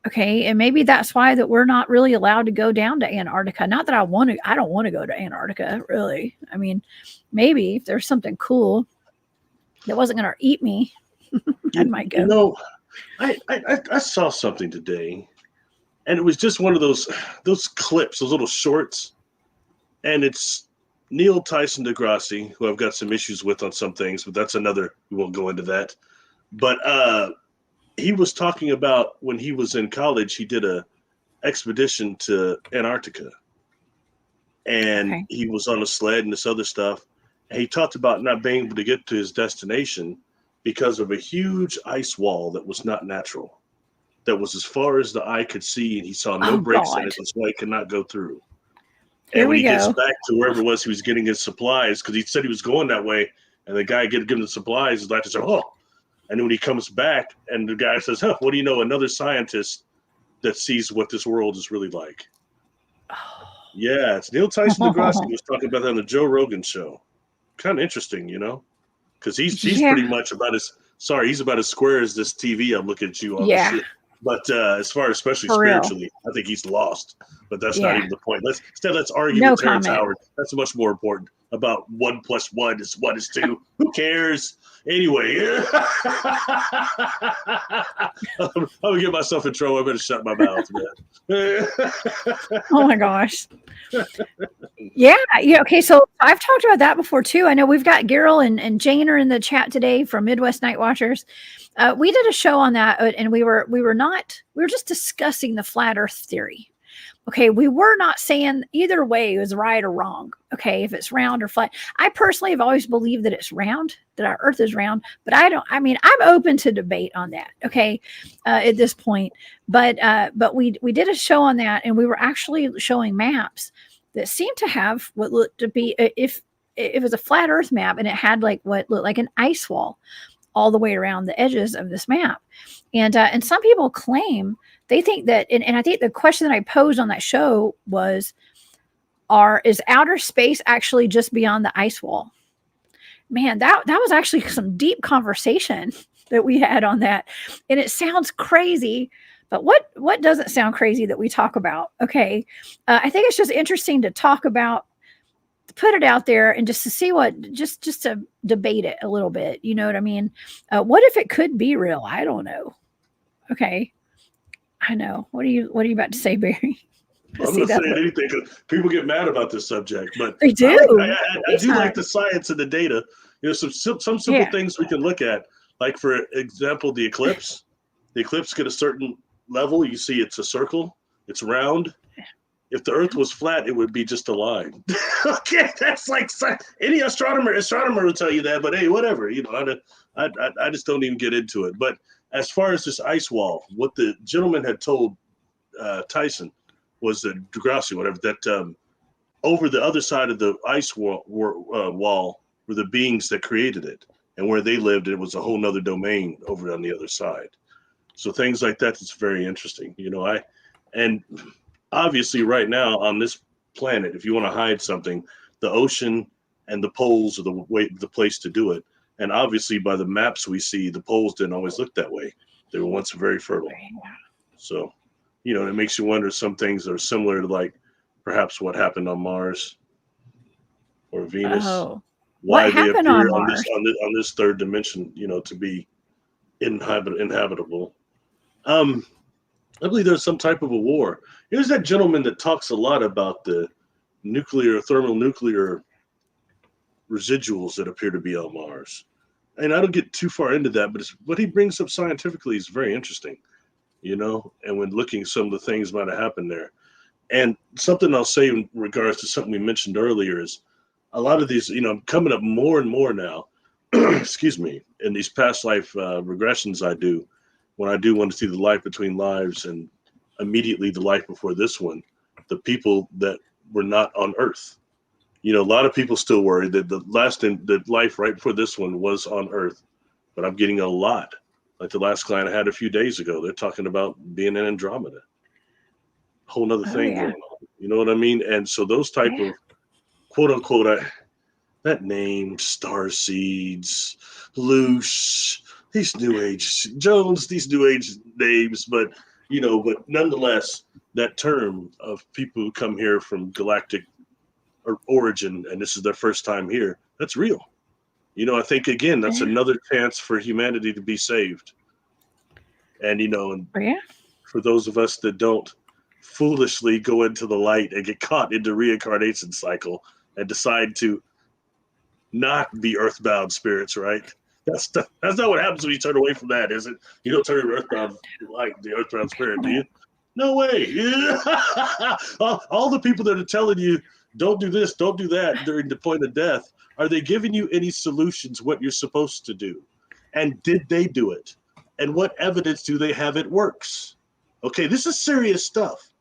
Okay, and maybe that's why that we're not really allowed to go down to Antarctica. Not that I don't want to go to Antarctica, really. I mean, maybe if there's something cool that wasn't going to eat me, I might go. You know, I saw something today, and it was just one of those clips, those little shorts, and it's Neil Tyson deGrasse, who I've got some issues with on some things, but that's another. We won't go into that. But he was talking about when he was in college, he did a expedition to Antarctica, and he was on a sled and this other stuff. And he talked about not being able to get to his destination because of a huge ice wall that was not natural, that was as far as the eye could see, and he saw no breaks in it, that's why he could not go through. And when he gets back to wherever it was, he was getting his supplies, because he said he was going that way, and the guy give him the supplies, his doctor said, oh. And when he comes back, and the guy says, huh, what do you know? Another scientist that sees what this world is really like. Yeah, it's Neil Tyson deGrasse. He was talking about that on the Joe Rogan show. Kind of interesting, you know, because he's pretty much about he's about as square as this TV I'm looking at you on. Yeah. Shit. But as far as especially spiritually, I think he's lost. But that's not even the point. Let's argue with Terrence Howard. That's much more important. About 1 + 1 is 2. Who cares? Anyway, I'm gonna get myself in trouble. I better shut my mouth, man. Oh my gosh. Yeah. Okay. So I've talked about that before too. I know we've got Gerald and Jane are in the chat today from Midwest Night Watchers. We did a show on that, and we were just discussing the flat Earth theory. Okay, we were not saying either way it was right or wrong. Okay, if it's round or flat. I personally have always believed that it's round, that our Earth is round, but I'm open to debate on that. Okay, at this point, but we did a show on that, and we were actually showing maps that seemed to have what looked to be, if it was a flat Earth map, and it had like what looked like an ice wall all the way around the edges of this map, and some people claim. They think that, and I think the question that I posed on that show was, is outer space actually just beyond the ice wall? Man, that was actually some deep conversation that we had on that. And it sounds crazy, but what doesn't sound crazy that we talk about? Okay. I think it's just interesting to talk about, to put it out there and just to see just to debate it a little bit. You know what I mean? What if it could be real? I don't know. Okay. I know. What are you about to say, Barry? I'm not saying anything because people get mad about this subject, but they do. I do like the science and the data. You know, some simple things we can look at, like for example, the eclipse. The eclipse get a certain level. You see, it's a circle. It's round. If the Earth was flat, it would be just a line. Okay, that's like any astronomer will tell you that. But hey, whatever. You know, I just don't even get into it. But as far as this ice wall, what the gentleman had told Tyson was that deGrasse, whatever, that over the other side of the ice wall were the beings that created it, and where they lived, it was a whole nother domain over on the other side. So things like that is very interesting. You know, and obviously right now on this planet, if you want to hide something, the ocean and the poles are the place to do it. And obviously, by the maps we see, the poles didn't always look that way. They were once very fertile. So, you know, it makes you wonder some things that are similar to, like, perhaps what happened on Mars or Venus. Oh, why what they happened appear on on Mars? this third dimension, you know, to be inhabitable. I believe there's some type of a war. Here's that gentleman that talks a lot about the thermonuclear residuals that appear to be on Mars. And I don't get too far into that, but what he brings up scientifically is very interesting, you know, and when looking at some of the things might have happened there. And something I'll say in regards to something we mentioned earlier is a lot of these, you know, coming up more and more now, excuse me, in these past life regressions I do, when I do want to see the life between lives and immediately the life before this one, the people that were not on Earth. You know, a lot of people still worry that the life right before this one was on Earth, but I'm getting a lot. Like the last client I had a few days ago, they're talking about being in Andromeda. Whole nother thing going on. You know what I mean? And so those type of quote unquote, that name, star seeds, Loosh, these new age Jones, these new age names, but But nonetheless, that term of people who come here from galactic origin and this is their first time here, that's real. I think, again, that's another chance for humanity to be saved. And, for those of us that don't foolishly go into the light and get caught into reincarnation cycle and decide to not be earthbound spirits, right? That's not what happens when you turn away from that, is it? You don't turn earthbound like the earthbound spirit, do you? No way. All the people that are telling you, don't do this, don't do that during the point of death, are they giving you any solutions what you're supposed to do? And did they do it? And what evidence do they have it works? Okay, this is serious stuff.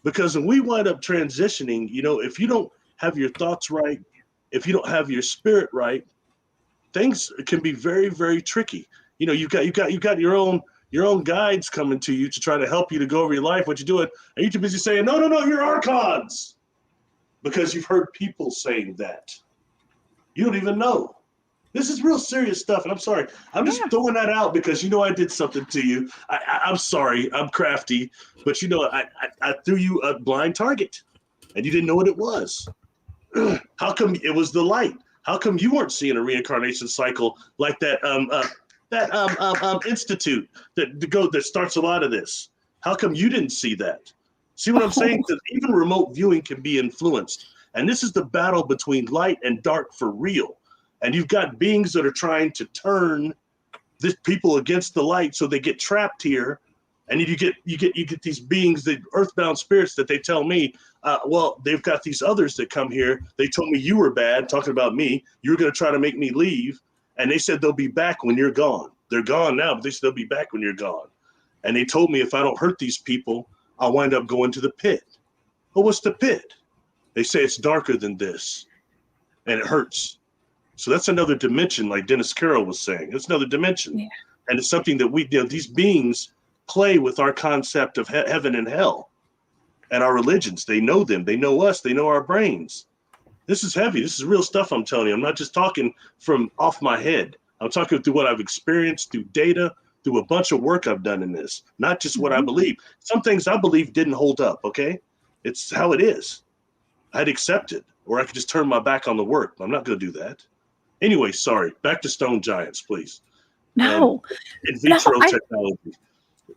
Because when we wind up transitioning, if you don't have your thoughts right, if you don't have your spirit right, things can be very, very tricky. You've got your own guides coming to you to try to help you to go over your life, what you're doing, and you're too busy saying, no, you're archons. Because you've heard people saying that. You don't even know. This is real serious stuff, and I'm sorry. I'm just throwing that out because I did something to you. I'm sorry. I'm crafty, but I threw you a blind target, and you didn't know what it was. How come it was the light? How come you weren't seeing a reincarnation cycle like that institute that starts a lot of this? How come you didn't see that? See what I'm saying? That even remote viewing can be influenced. And this is the battle between light and dark for real. And you've got beings that are trying to turn this people against the light so they get trapped here. And you get these beings, the earthbound spirits that they tell me, they've got these others that come here. They told me you were bad, talking about me. You were going to try to make me leave. And they said they'll be back when you're gone. They're gone now, but they said they'll be back when you're gone. And they told me if I don't hurt these people, I'll wind up going to the pit. Well, what's the pit? They say it's darker than this, and it hurts. So that's another dimension, like Dennis Carroll was saying. It's another dimension. Yeah. And it's something that these beings play with our concept of heaven and hell and our religions. They know them. They know us. They know our brains. This is heavy. This is real stuff, I'm telling you. I'm not just talking from off my head. I'm talking through what I've experienced, through data, through a bunch of work I've done in this, not just what I believe. Some things I believe didn't hold up, okay? It's how it is. I'd accept it, or I could just turn my back on the work. I'm not going to do that. Anyway, sorry. Back to stone giants, please. No. In vitro technology.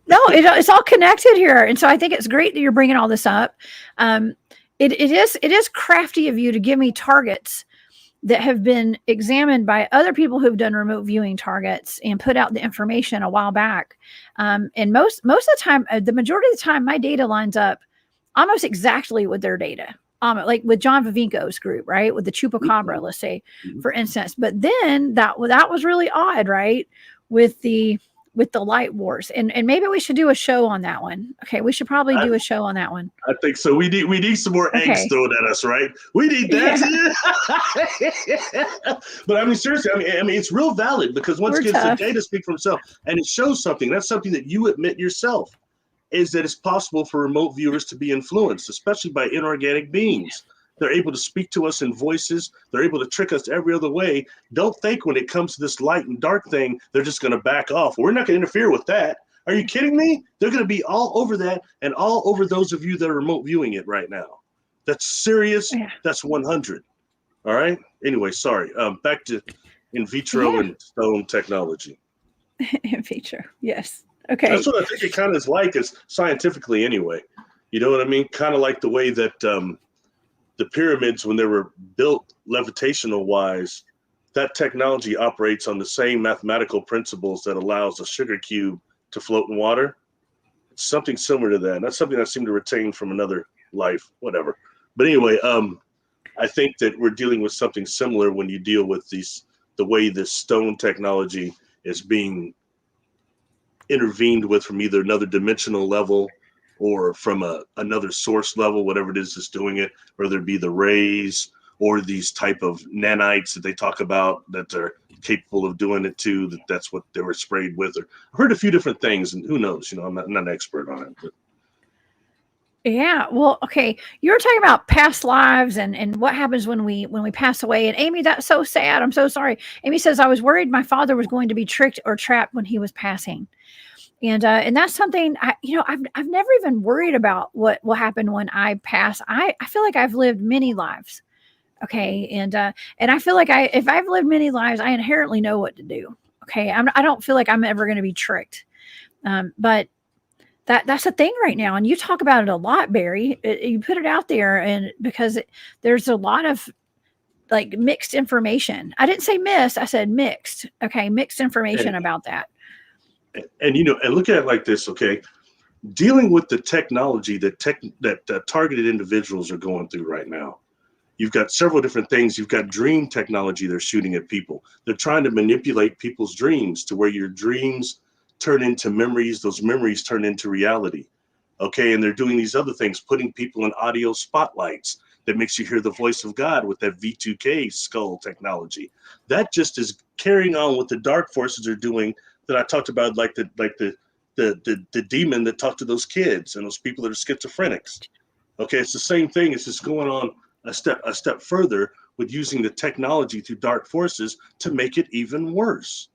No, it's all connected here. And so I think it's great that you're bringing all this up. It is crafty of you to give me targets that have been examined by other people who've done remote viewing targets and put out the information a while back. And most of the time, the majority of the time, my data lines up almost exactly with their data. Like with John Vivinko's group, right? With the chupacabra, let's say, for instance. But then that was really odd, right? With the light wars, and maybe we should do a show on that one. Okay, we should probably do a show on that one. I think so. We need some more eggs thrown at us, right? We need that. Yeah. But I mean, seriously, I mean, it's real valid because once again, the data speak for itself, and it shows something. That's something that you admit yourself, is that it's possible for remote viewers to be influenced, especially by inorganic beings. They're able to speak to us in voices. They're able to trick us every other way. Don't think when it comes to this light and dark thing, they're just going to back off. We're not going to interfere with that. Are you kidding me? They're going to be all over that and all over those of you that are remote viewing it right now. That's serious. Yeah. That's 100. All right. Anyway, sorry. Back to in vitro and stone technology. In vitro. Yes. Okay. That's what I think it kind of is like, is scientifically anyway. You know what I mean? Kind of like the way that the pyramids, when they were built levitational wise, that technology operates on the same mathematical principles that allows a sugar cube to float in water. It's something similar to that. And that's something I seem to retain from another life, whatever. But anyway, I think that we're dealing with something similar when you deal with the way this stone technology is being intervened with from either another dimensional level or from another source level, whatever it is that's doing it, whether it be the rays or these type of nanites that they talk about that are capable of doing it too, that's what they were sprayed with. Or I've heard a few different things, and who knows, I'm not an expert on it. But. Yeah, well, okay. You were talking about past lives and what happens when we pass away. And Amy, that's so sad. I'm so sorry. Amy says, I was worried my father was going to be tricked or trapped when he was passing. And that's something I've never even worried about what will happen when I pass. I feel like I've lived many lives. Okay. And I feel like if I've lived many lives, I inherently know what to do. Okay. I don't feel like I'm ever going to be tricked. But that's a thing right now. And you talk about it a lot, Barry. You put it out there, and because there's a lot of like mixed information. I didn't say missed, I said mixed. Okay. Mixed information about that. And look at it like this, okay? Dealing with the technology that targeted individuals are going through right now. You've got several different things. You've got dream technology they're shooting at people. They're trying to manipulate people's dreams to where your dreams turn into memories. Those memories turn into reality. Okay, and they're doing these other things, putting people in audio spotlights that makes you hear the voice of God with that V2K skull technology. That just is carrying on what the dark forces are doing that I talked about, like the demon that talked to those kids and those people that are schizophrenics. Okay, it's the same thing. It's just going on a step further with using the technology through dark forces to make it even worse.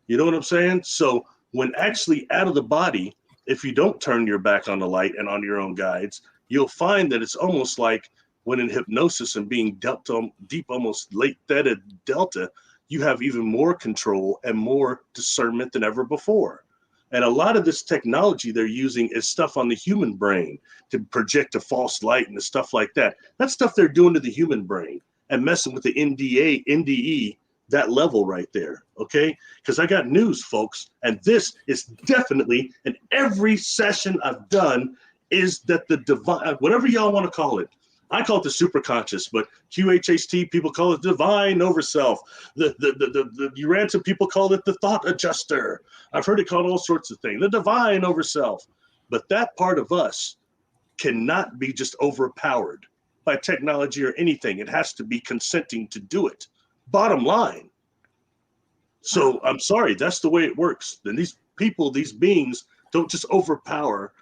You know what I'm saying? So when actually out of the body, if you don't turn your back on the light and on your own guides, you'll find that it's almost like when in hypnosis and being dealt deep, almost late theta delta, you have even more control and more discernment than ever before. And a lot of this technology they're using is stuff on the human brain to project a false light and the stuff like that. That's stuff they're doing to the human brain and messing with the NDE, that level right there, okay? Because I got news, folks, and this is definitely, in every session I've done, is that the divine, whatever y'all want to call it, I call it the superconscious, but QHHT people call it divine overself. The Urantia people call it the thought adjuster. I've heard it called all sorts of things, the divine overself. But that part of us cannot be just overpowered by technology or anything. It has to be consenting to do it. Bottom line. So I'm sorry, that's the way it works. And these people, these beings, don't just overpower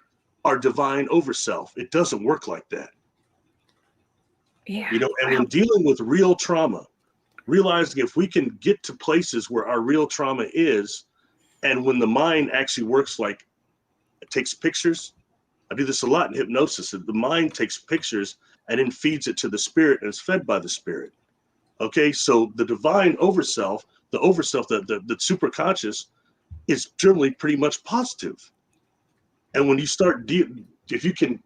our divine overself. It doesn't work like that. Yeah. And when dealing with real trauma, realizing if we can get to places where our real trauma is, and when the mind actually works, like it takes pictures. I do this a lot in hypnosis. The mind takes pictures and then feeds it to the spirit, and it's fed by the spirit. Okay, so the divine overself, the superconscious, is generally pretty much positive. And when you start, if you can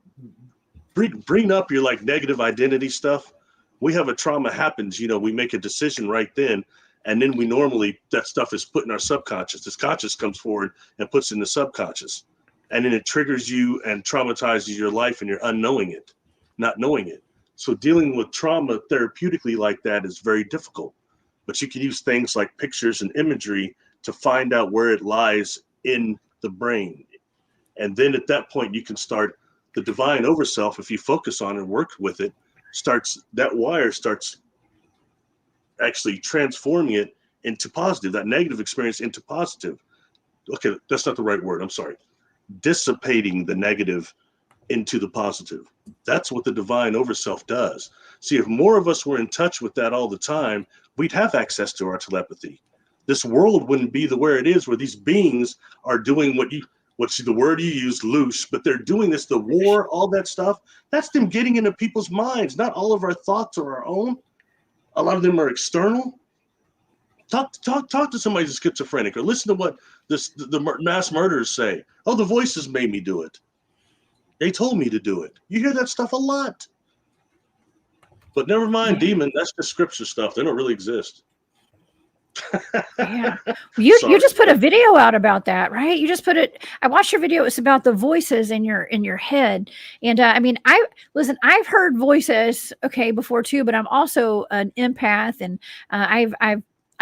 bring up your like negative identity stuff, we have a trauma happens, we make a decision right then, and then we normally, that stuff is put in our subconscious. This conscious comes forward and puts in the subconscious, and then it triggers you and traumatizes your life, and you're not knowing it. So dealing with trauma therapeutically like that is very difficult, but you can use things like pictures and imagery to find out where it lies in the brain. And then at that point, you can start the divine overself. If you focus on and work with it, that wire starts actually transforming it into positive, that negative experience into positive. Okay, that's not the right word. I'm sorry. Dissipating the negative into the positive. That's what the divine overself does. See, if more of us were in touch with that all the time, we'd have access to our telepathy. This world wouldn't be the way it is, where these beings are doing what's the word you use, loose, but they're doing this, the war, all that stuff. That's them getting into people's minds. Not all of our thoughts are our own. A lot of them are external. Talk to somebody who's schizophrenic, or listen to what the mass murderers say. Oh, the voices made me do it. They told me to do it. You hear that stuff a lot. But never mind, demon. That's just scripture stuff. They don't really exist. Yeah. You just put a video out about that, right? You just put it. I watched your video. It's about the voices in your head. And I've heard voices before too, but I'm also an empath, and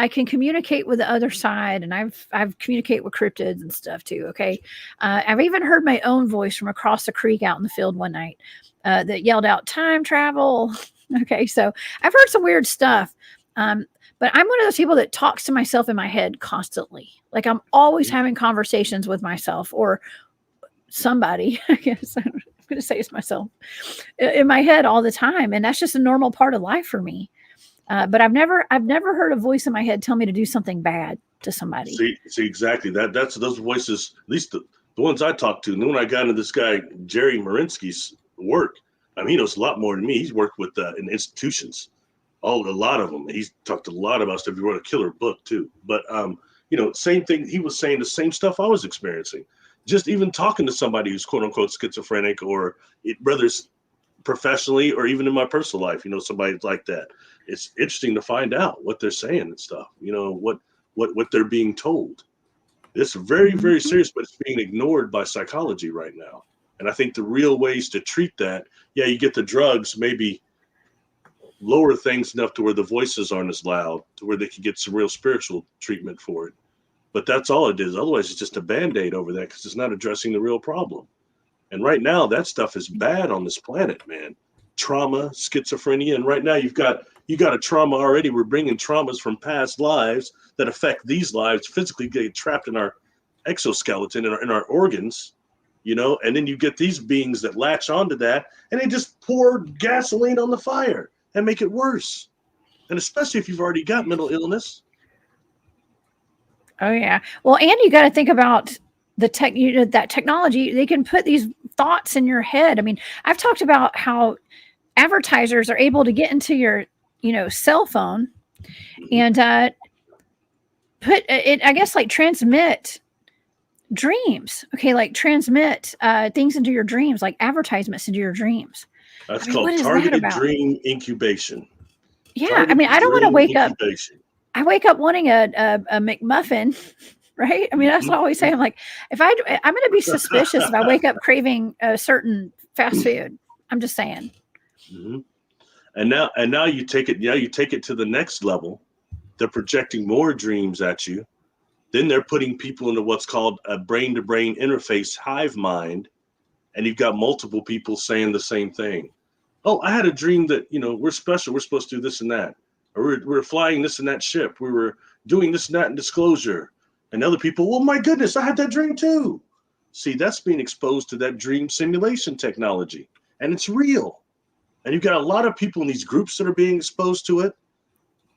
I can communicate with the other side, and I've communicate with cryptids and stuff too. Okay. I've even heard my own voice from across the creek out in the field one night that yelled out time travel. Okay. So I've heard some weird stuff. But I'm one of those people that talks to myself in my head constantly. Like I'm always having conversations with myself or somebody. I guess I'm going to say it's myself in my head all the time. And that's just a normal part of life for me. But I've never heard a voice in my head tell me to do something bad to somebody. See exactly that's those voices. At least The ones I talked to, and then when I got into this guy, Jerry Marinsky's work, I mean, he knows a lot more than me. He's worked with in institutions, a lot of them. He's talked a lot about stuff. He wrote a killer book too. But, same thing. He was saying the same stuff I was experiencing. Just even talking to somebody who's quote unquote schizophrenic, or whether it's professionally or even in my personal life, somebody like that. It's interesting to find out what they're saying and stuff, what they're being told. It's very, very serious, but it's being ignored by psychology right now. And I think the real ways to treat that, you get the drugs, maybe lower things enough to where the voices aren't as loud, to where they can get some real spiritual treatment for it. But that's all it is. Otherwise, it's just a Band-Aid over that, because it's not addressing the real problem. And right now, that stuff is bad on this planet, man. Trauma, schizophrenia, and right now you got a trauma already. We're bringing traumas from past lives that affect these lives, physically get trapped in our exoskeleton, in our organs, and then you get these beings that latch onto that, and they just pour gasoline on the fire and make it worse. And especially if you've already got mental illness. Oh yeah. Well, and you got to think about that technology. They can put these thoughts in your head. I mean, I've talked about how advertisers are able to get into your, cell phone and put it, I guess, like transmit dreams. Okay. Like transmit things into your dreams, like advertisements into your dreams. That's called targeted dream incubation. Yeah. Targeted, I mean, I don't want to wake incubation. Up. I wake up wanting a McMuffin, right? I mean, that's what I always say. I'm like, I'm going to be suspicious if I wake up craving a certain fast food. I'm just saying. Mm-hmm. And now you take it. You take it to the next level. They're projecting more dreams at you. Then they're putting people into what's called a brain-to-brain interface hive mind, and you've got multiple people saying the same thing. Oh, I had a dream that we're special. We're supposed to do this and that. Or we're flying this and that ship. We were doing this and that in disclosure. And other people, oh my goodness, I had that dream too. See, that's being exposed to that dream simulation technology. And it's real. And you've got a lot of people in these groups that are being exposed to it.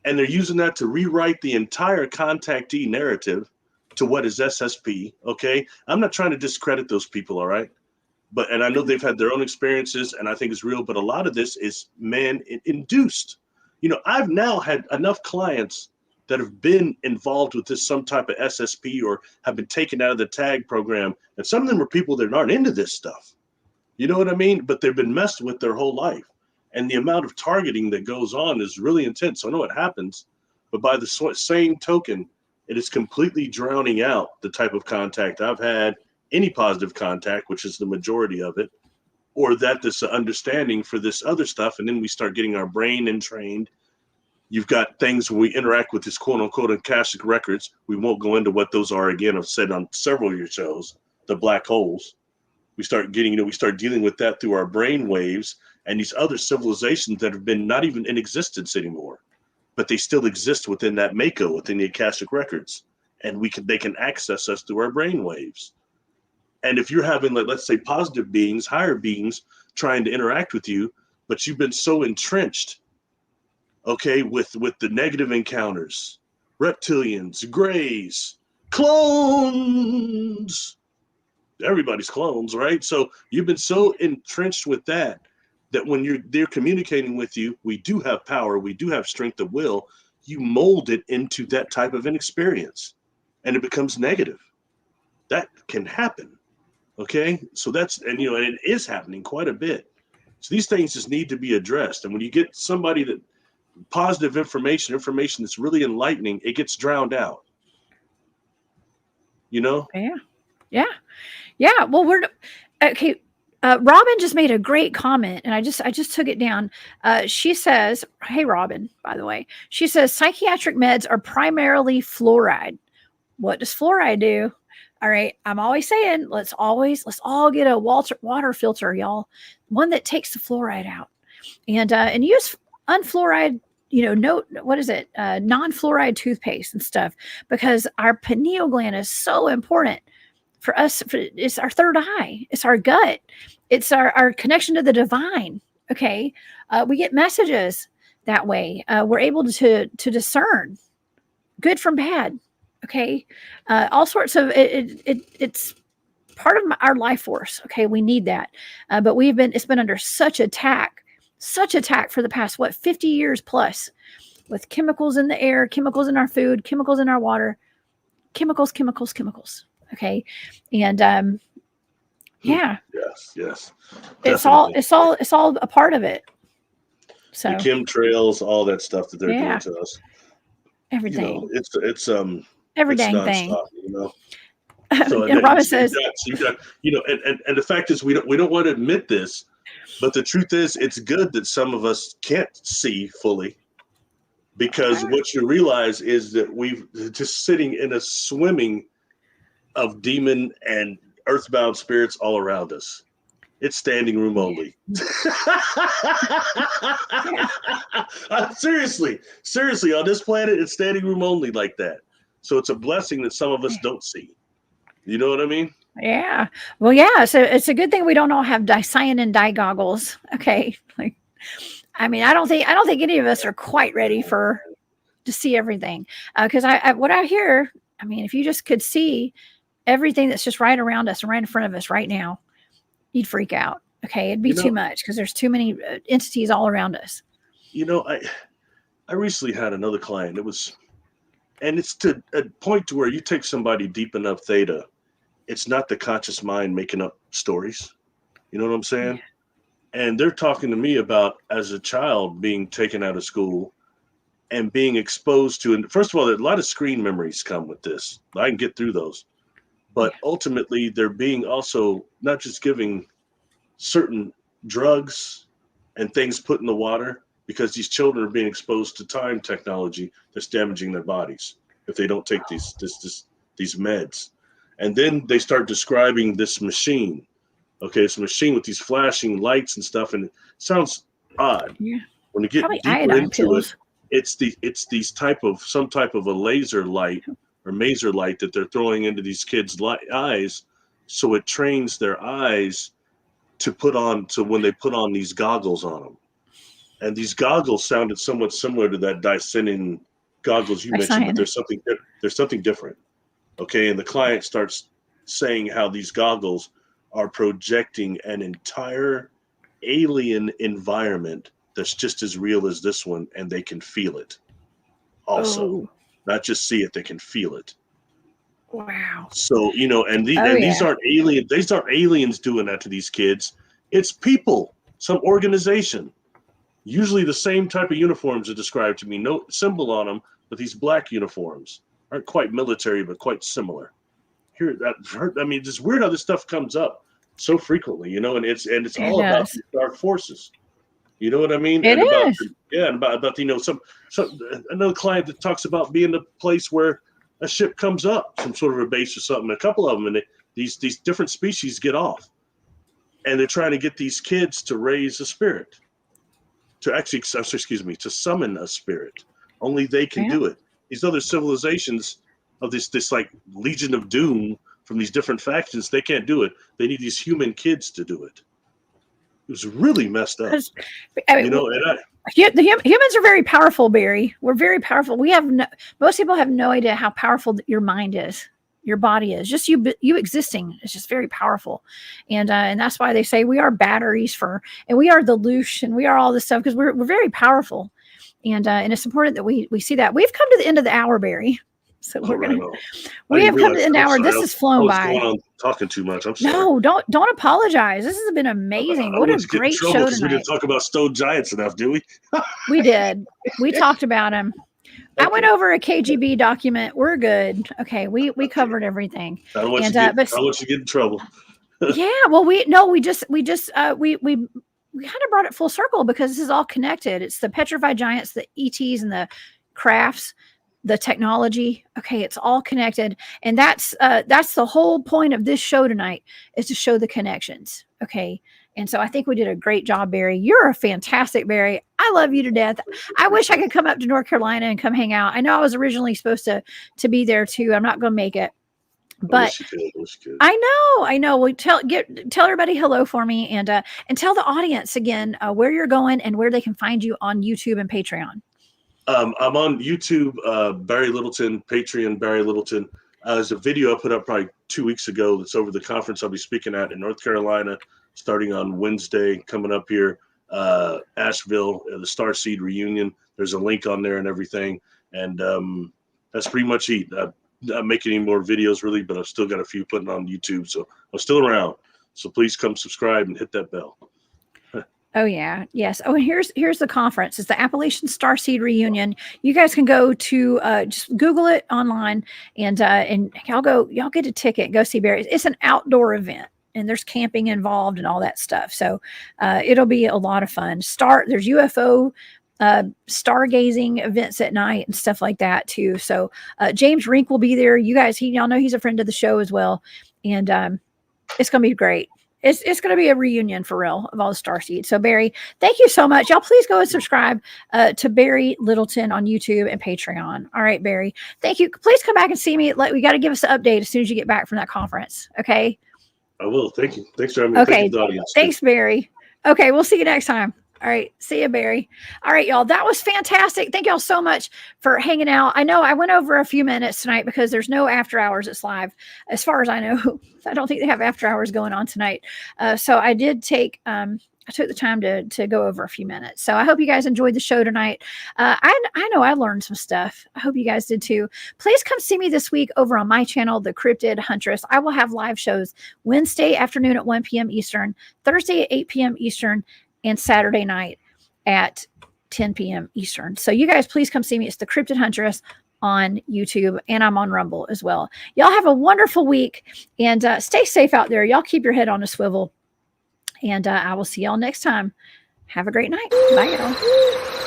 And they're using that to rewrite the entire contactee narrative to what is SSP. Okay. I'm not trying to discredit those people. All right. And I know they've had their own experiences, and I think it's real. But a lot of this is man-induced. I've now had enough clients that have been involved with some type of SSP or have been taken out of the tag program. And some of them are people that aren't into this stuff. You know what I mean? But they've been messed with their whole life. And the amount of targeting that goes on is really intense. I know it happens, but by the same token, it is completely drowning out the type of contact I've had, any positive contact, which is the majority of it, or that this understanding for this other stuff. And then we start getting our brain entrained. You've got things where we interact with this quote unquote Akashic records. We won't go into what those are again. I've said on several of your shows, the black holes. We start getting, we start dealing with that through our brain waves and these other civilizations that have been not even in existence anymore, but they still exist within that Mako, within the Akashic records. And they can access us through our brain waves. And if you're having, like, let's say, positive beings, higher beings trying to interact with you, but you've been so entrenched, okay, with the negative encounters, reptilians, grays, clones, everybody's clones, right? So you've been so entrenched with that when they're communicating with you, we do have power, we do have strength of will. You mold it into that type of an experience, and it becomes negative. That can happen. Okay, so and it is happening quite a bit. So these things just need to be addressed. And when you get somebody that positive information that's really enlightening, it gets drowned out. Yeah. Well, we're okay. Robin just made a great comment, and I just took it down. She says, "Hey, Robin, by the way," she says psychiatric meds are primarily fluoride. What does fluoride do? All right, I'm always saying let's all get a water filter, y'all, one that takes the fluoride out, and use unfluoride. Non-fluoride toothpaste and stuff, because our pineal gland is so important for us. It's our third eye. It's our gut. It's our connection to the divine. Okay. We get messages that way. We're able to discern good from bad. Okay. All sorts of it's part of our life force. Okay, we need that, but it's been under such attack for the past 50 years plus, with chemicals in the air, chemicals in our food, chemicals in our water, chemicals. Okay, and yeah, yes, it's definitely. all a part of it. So the chemtrails, all that stuff that they're yeah, doing to us. everything, It's every it's dang thing. nonstop. So And Robin says, you got and the fact is we don't want to admit this, but the truth is it's good that some of us can't see fully, because what you realize is that we've just sitting in a swimming of demon and earthbound spirits all around us. It's standing room only. Seriously, on this planet, it's standing room only like that. So it's a blessing that some of us don't see. You know what I mean? Yeah. Well, yeah. So it's a good thing we don't all have cyan dye goggles. Okay. Like, I mean, I don't think any of us are quite ready to see everything. Because what I hear, I mean, if you just could see everything that's just right around us and right in front of us right now, you'd freak out. Okay. It'd be too much because there's too many entities all around us. I recently had another client. And it's to a point to where you take somebody deep enough theta, it's not the conscious mind making up stories. You know what I'm saying? Yeah. And they're talking to me about, as a child, being taken out of school and being exposed to, and first of all, a lot of screen memories come with this. I can get through those. But ultimately, they're being also not just giving certain drugs and things put in the water, because these children are being exposed to time technology that's damaging their bodies if they don't take these meds. And then they start describing this machine. Okay, it's a machine with these flashing lights and stuff, and it sounds odd. Yeah. When you get deeper into it, it's some type of a laser light or maser light that they're throwing into these kids' eyes, so it trains their eyes to when they put on these goggles on them. And these goggles sounded somewhat similar to that Dyson goggles you mentioned, but there's something different. Okay, and the client starts saying how these goggles are projecting an entire alien environment that's just as real as this one, and they can feel it also. Not just see it, they can feel it. Wow. So, these aren't aliens. These aren't aliens doing that to these kids. It's people, some organization. Usually the same type of uniforms are described to me. No symbol on them, but these black uniforms aren't quite military, but quite similar. It's weird how this stuff comes up so frequently, and it's all about the dark forces. You know what I mean? It is. About some another client that talks about being the place where a ship comes up, some sort of a base or something. A couple of them, and these different species get off, and they're trying to get these kids to raise a spirit, to summon a spirit. Only they can do it. These other civilizations of this like Legion of Doom from these different factions, they can't do it. They need these human kids to do it. It was really messed up. The humans are very powerful, Barry. We're very powerful. Most people have no idea how powerful your mind is, your body is. Just you existing is just very powerful, and that's why they say we are batteries and we are the loosh, and we are all this stuff, because we're very powerful, and it's important that we see that. We've come to the end of the hour, Barry. So we have come to the end of the hour. This has flown by. Going on talking too much. I'm sorry. No, don't apologize. This has been amazing. What a great show tonight. We didn't talk about stone giants enough, did we? We did. We talked about them. Okay. I went over a KGB document. We're good. Okay, we covered everything. I don't want you to get in trouble. Yeah, well, we just kind of brought it full circle, because this is all connected. It's the petrified giants, the ETs, and the crafts, the technology. Okay, it's all connected, and that's the whole point of this show tonight, is to show the connections. Okay, and so I think we did a great job, Barry. You're a fantastic Barry. I love you to death. I wish I could come up to North Carolina and come hang out. I know I was originally supposed to be there too. I'm not going to make it, but I know. We tell everybody hello for me, and tell the audience again where you're going and where they can find you on YouTube and Patreon. I'm on YouTube, Barry Littleton, Patreon, Barry Littleton. There's a video I put up probably 2 weeks ago that's over the conference I'll be speaking at in North Carolina, starting on Wednesday, coming up here, Asheville, the Starseed reunion. There's a link on there and everything. And that's pretty much it. I'm not making any more videos really, but I've still got a few putting on YouTube. So I'm still around. So please come subscribe and hit that bell. Oh yeah, yes. Oh, and here's the conference. It's the Appalachian Starseed Reunion. You guys can go to just Google it online, and y'all get a ticket. Go see Barry. It's an outdoor event, and there's camping involved and all that stuff. So it'll be a lot of fun. There's UFO stargazing events at night and stuff like that too. So James Rink will be there. You guys, y'all know he's a friend of the show as well, and it's gonna be great. It's going to be a reunion for real of all the Starseed. So Barry, thank you so much. Y'all please go and subscribe to Barry Littleton on YouTube and Patreon. All right, Barry. Thank you. Please come back and see me. We got to give us an update as soon as you get back from that conference. Okay. I will. Thank you. Thanks for having me. Okay. Thank you, the audience. Thanks, Barry. Okay. We'll see you next time. All right. See you, Barry. All right, y'all. That was fantastic. Thank y'all so much for hanging out. I know I went over a few minutes tonight because there's no after hours. It's live. As far as I know, I don't think they have after hours going on tonight. So I did take, I took the time to go over a few minutes. So I hope you guys enjoyed the show tonight. I know I learned some stuff. I hope you guys did too. Please come see me this week over on my channel, The Cryptid Huntress. I will have live shows Wednesday afternoon at 1 p.m. Eastern, Thursday at 8 p.m. Eastern, and Saturday night at 10 p.m. Eastern. So you guys, please come see me. It's The Cryptid Huntress on YouTube, and I'm on Rumble as well. Y'all have a wonderful week, and stay safe out there. Y'all keep your head on a swivel, and I will see y'all next time. Have a great night. Bye, y'all.